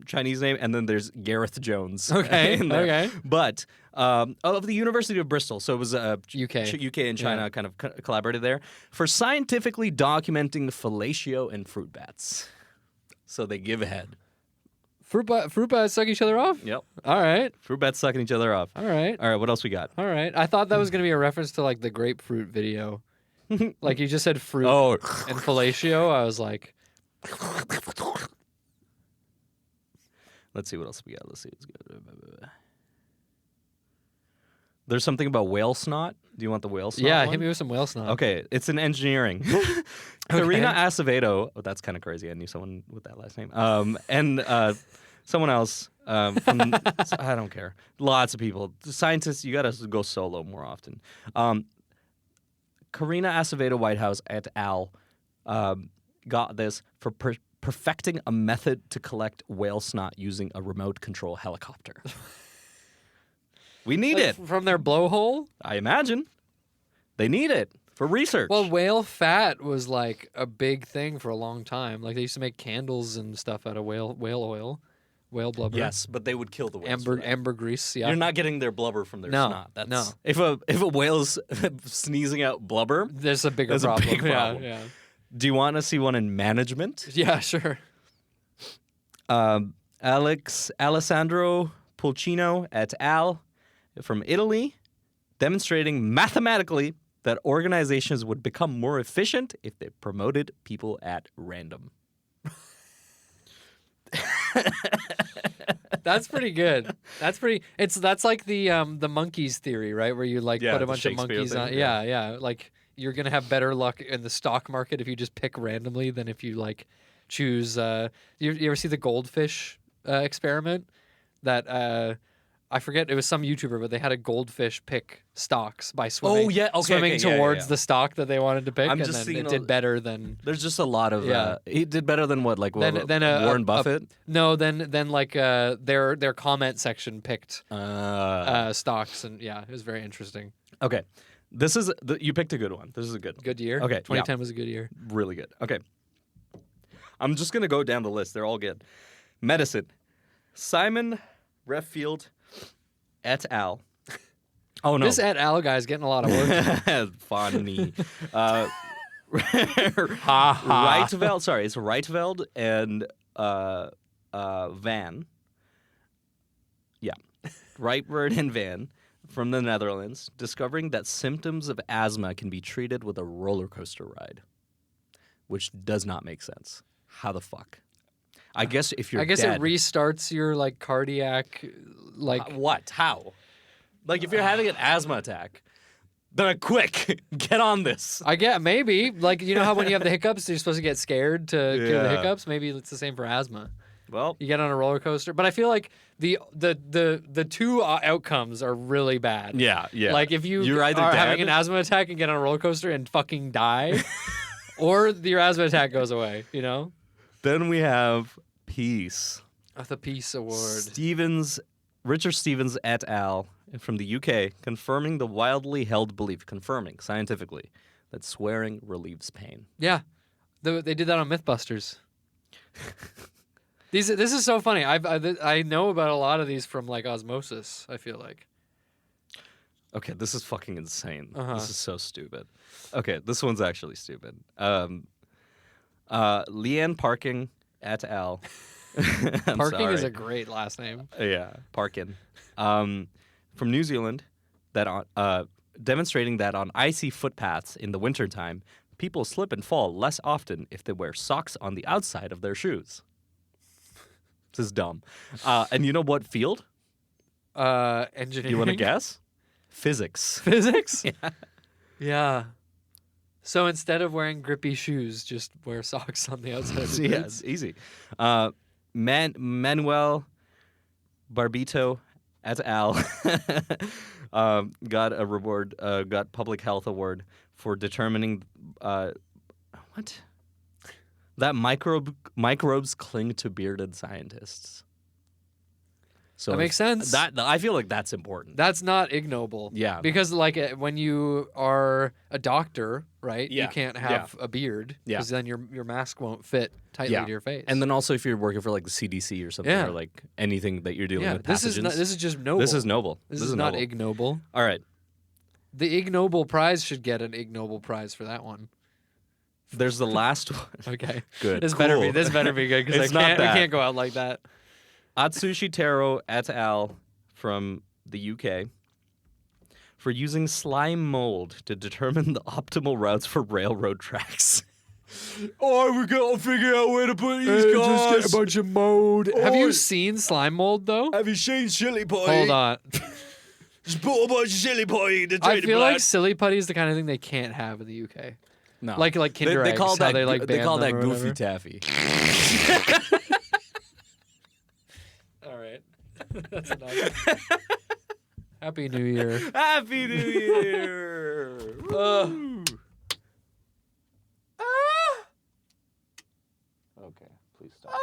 Chinese name, and then there's Gareth Jones. Okay, okay. But of the University of Bristol, so it was UK and China kind of collaborated there, for scientifically documenting fellatio in fruit bats. So they give head. Fruit bats suck each other off? Yep. All right. Fruit bats sucking each other off. All right. All right, what else we got? All right. I thought that was going to be a reference to like the grapefruit video. Like you just said fruit and fellatio. I was like... Let's see what else we got. Let's see what's good. There's something about whale snot. Do you want the whale snot? Yeah, one? hit me with some whale snot. Okay, it's in engineering. Karina Acevedo. Oh, that's kind of crazy. I knew someone with that last name. And someone else. I don't care. Lots of people. Scientists, you got to go solo more often. Karina Acevedo Whitehouse et al. Got this for perfecting a method to collect whale snot using a remote control helicopter. We need it. From their blowhole? I imagine. They need it for research. Well, whale fat was like a big thing for a long time. Like they used to make candles and stuff out of whale oil. Whale blubber. Yes, but they would kill the whales. Ambergris, yeah. You're not getting their blubber from their snot. No. If a whale's sneezing out blubber, there's a bigger problem. A big problem. Yeah. Do you want to see one in management? Yeah, sure. Alessandro Pulcino et al. From Italy, demonstrating mathematically that organizations would become more efficient if they promoted people at random. That's pretty good. That's like the monkeys theory, right? Where you like put a bunch of monkeys on. Yeah. Like you're gonna have better luck in the stock market if you just pick randomly than if you like choose. You ever see the goldfish experiment? That I forget. It was some YouTuber, but they had a goldfish pick stocks by swimming. Oh, yeah, okay, swimming okay, yeah, towards yeah. the stock that they wanted to pick, I'm and just then seeing it did better than. There's just a lot of. Yeah. He did better than what? Like Warren Buffett. No, then like their comment section picked stocks, and yeah, it was very interesting. Okay, this is you picked a good one. This is a good one. Good year. Okay, 2010 was a good year. Really good. Okay, I'm just gonna go down the list. They're all good. Medicine. Simon Reffield et al. Oh no, This et al. Guy is getting a lot of work. Funny. Ha ha. Reitveld. Sorry, it's Reitveld and Van. Yeah, Reitveld and Van from the Netherlands, discovering that symptoms of asthma can be treated with a roller coaster ride, which does not make sense. How the fuck? I guess if you're I guess dead, it restarts your like cardiac, like what? How? Like if you're having an asthma attack, then quick, get on this. I get maybe like you know how when you have the hiccups you're supposed to get scared to cure the Yeah. hiccups. Maybe it's the same for asthma. Well, You get on a roller coaster, but I feel like the two outcomes are really bad. yeah. Like if You're either are dead, having an asthma attack and get on a roller coaster and fucking die, or your asthma attack goes away. You know, then we have peace. the Peace Award. Richard Stevens et al. From the UK, confirming the wildly held belief, confirming scientifically, that swearing relieves pain. Yeah, they did that on MythBusters. This is so funny. I know about a lot of these from like osmosis. I feel like. Okay, this is fucking insane. Uh-huh. This is so stupid. Okay, this one's actually stupid. Leanne Parking et al. I'm Parking is sorry. a great last name. Yeah, Parkin. From New Zealand, that on demonstrating that on icy footpaths in the wintertime, people slip and fall less often if they wear socks on the outside of their shoes. This is dumb. And you know what field? Engineering. You want to guess? Physics. Physics? Yeah. So instead of wearing grippy shoes, just wear socks on the outside of your Yeah, boots. it's easy. Manuel Barbito et al. Got a reward, got public health award for determining what? That microbes cling to bearded scientists. So That makes sense. That I feel like that's important. That's not ignoble. Yeah. Because like when you are a doctor, right? Yeah. You can't have a beard Yeah. because then your mask won't fit tightly to your face. And then also if you're working for like the CDC or something Yeah. or like anything that you're dealing yeah, with this pathogens. is this is just noble. This is noble. This is not noble. ignoble. All right. The Ig Nobel Prize should get an Ig Nobel Prize for that one. There's the last one. Okay. Good. This Cool. better be good because It's not I bad. can't go out like that. Atsushi Taro et al. From the UK for using slime mold to determine the optimal routes for railroad tracks. Oh, we gotta figure out where to put these cars. Just get a bunch of mold. Have Oh. you seen slime mold though? Have you seen Silly Putty? Hold on. Just put a bunch of Silly Putty in the I feel like silly putty is the kind of thing they can't have in the UK. no. Like Kinder they eggs. call how that they like they ban call them that or Goofy whatever. Taffy. All right. That's enough. Happy New Year. Happy New Year! Woo! Okay, please stop.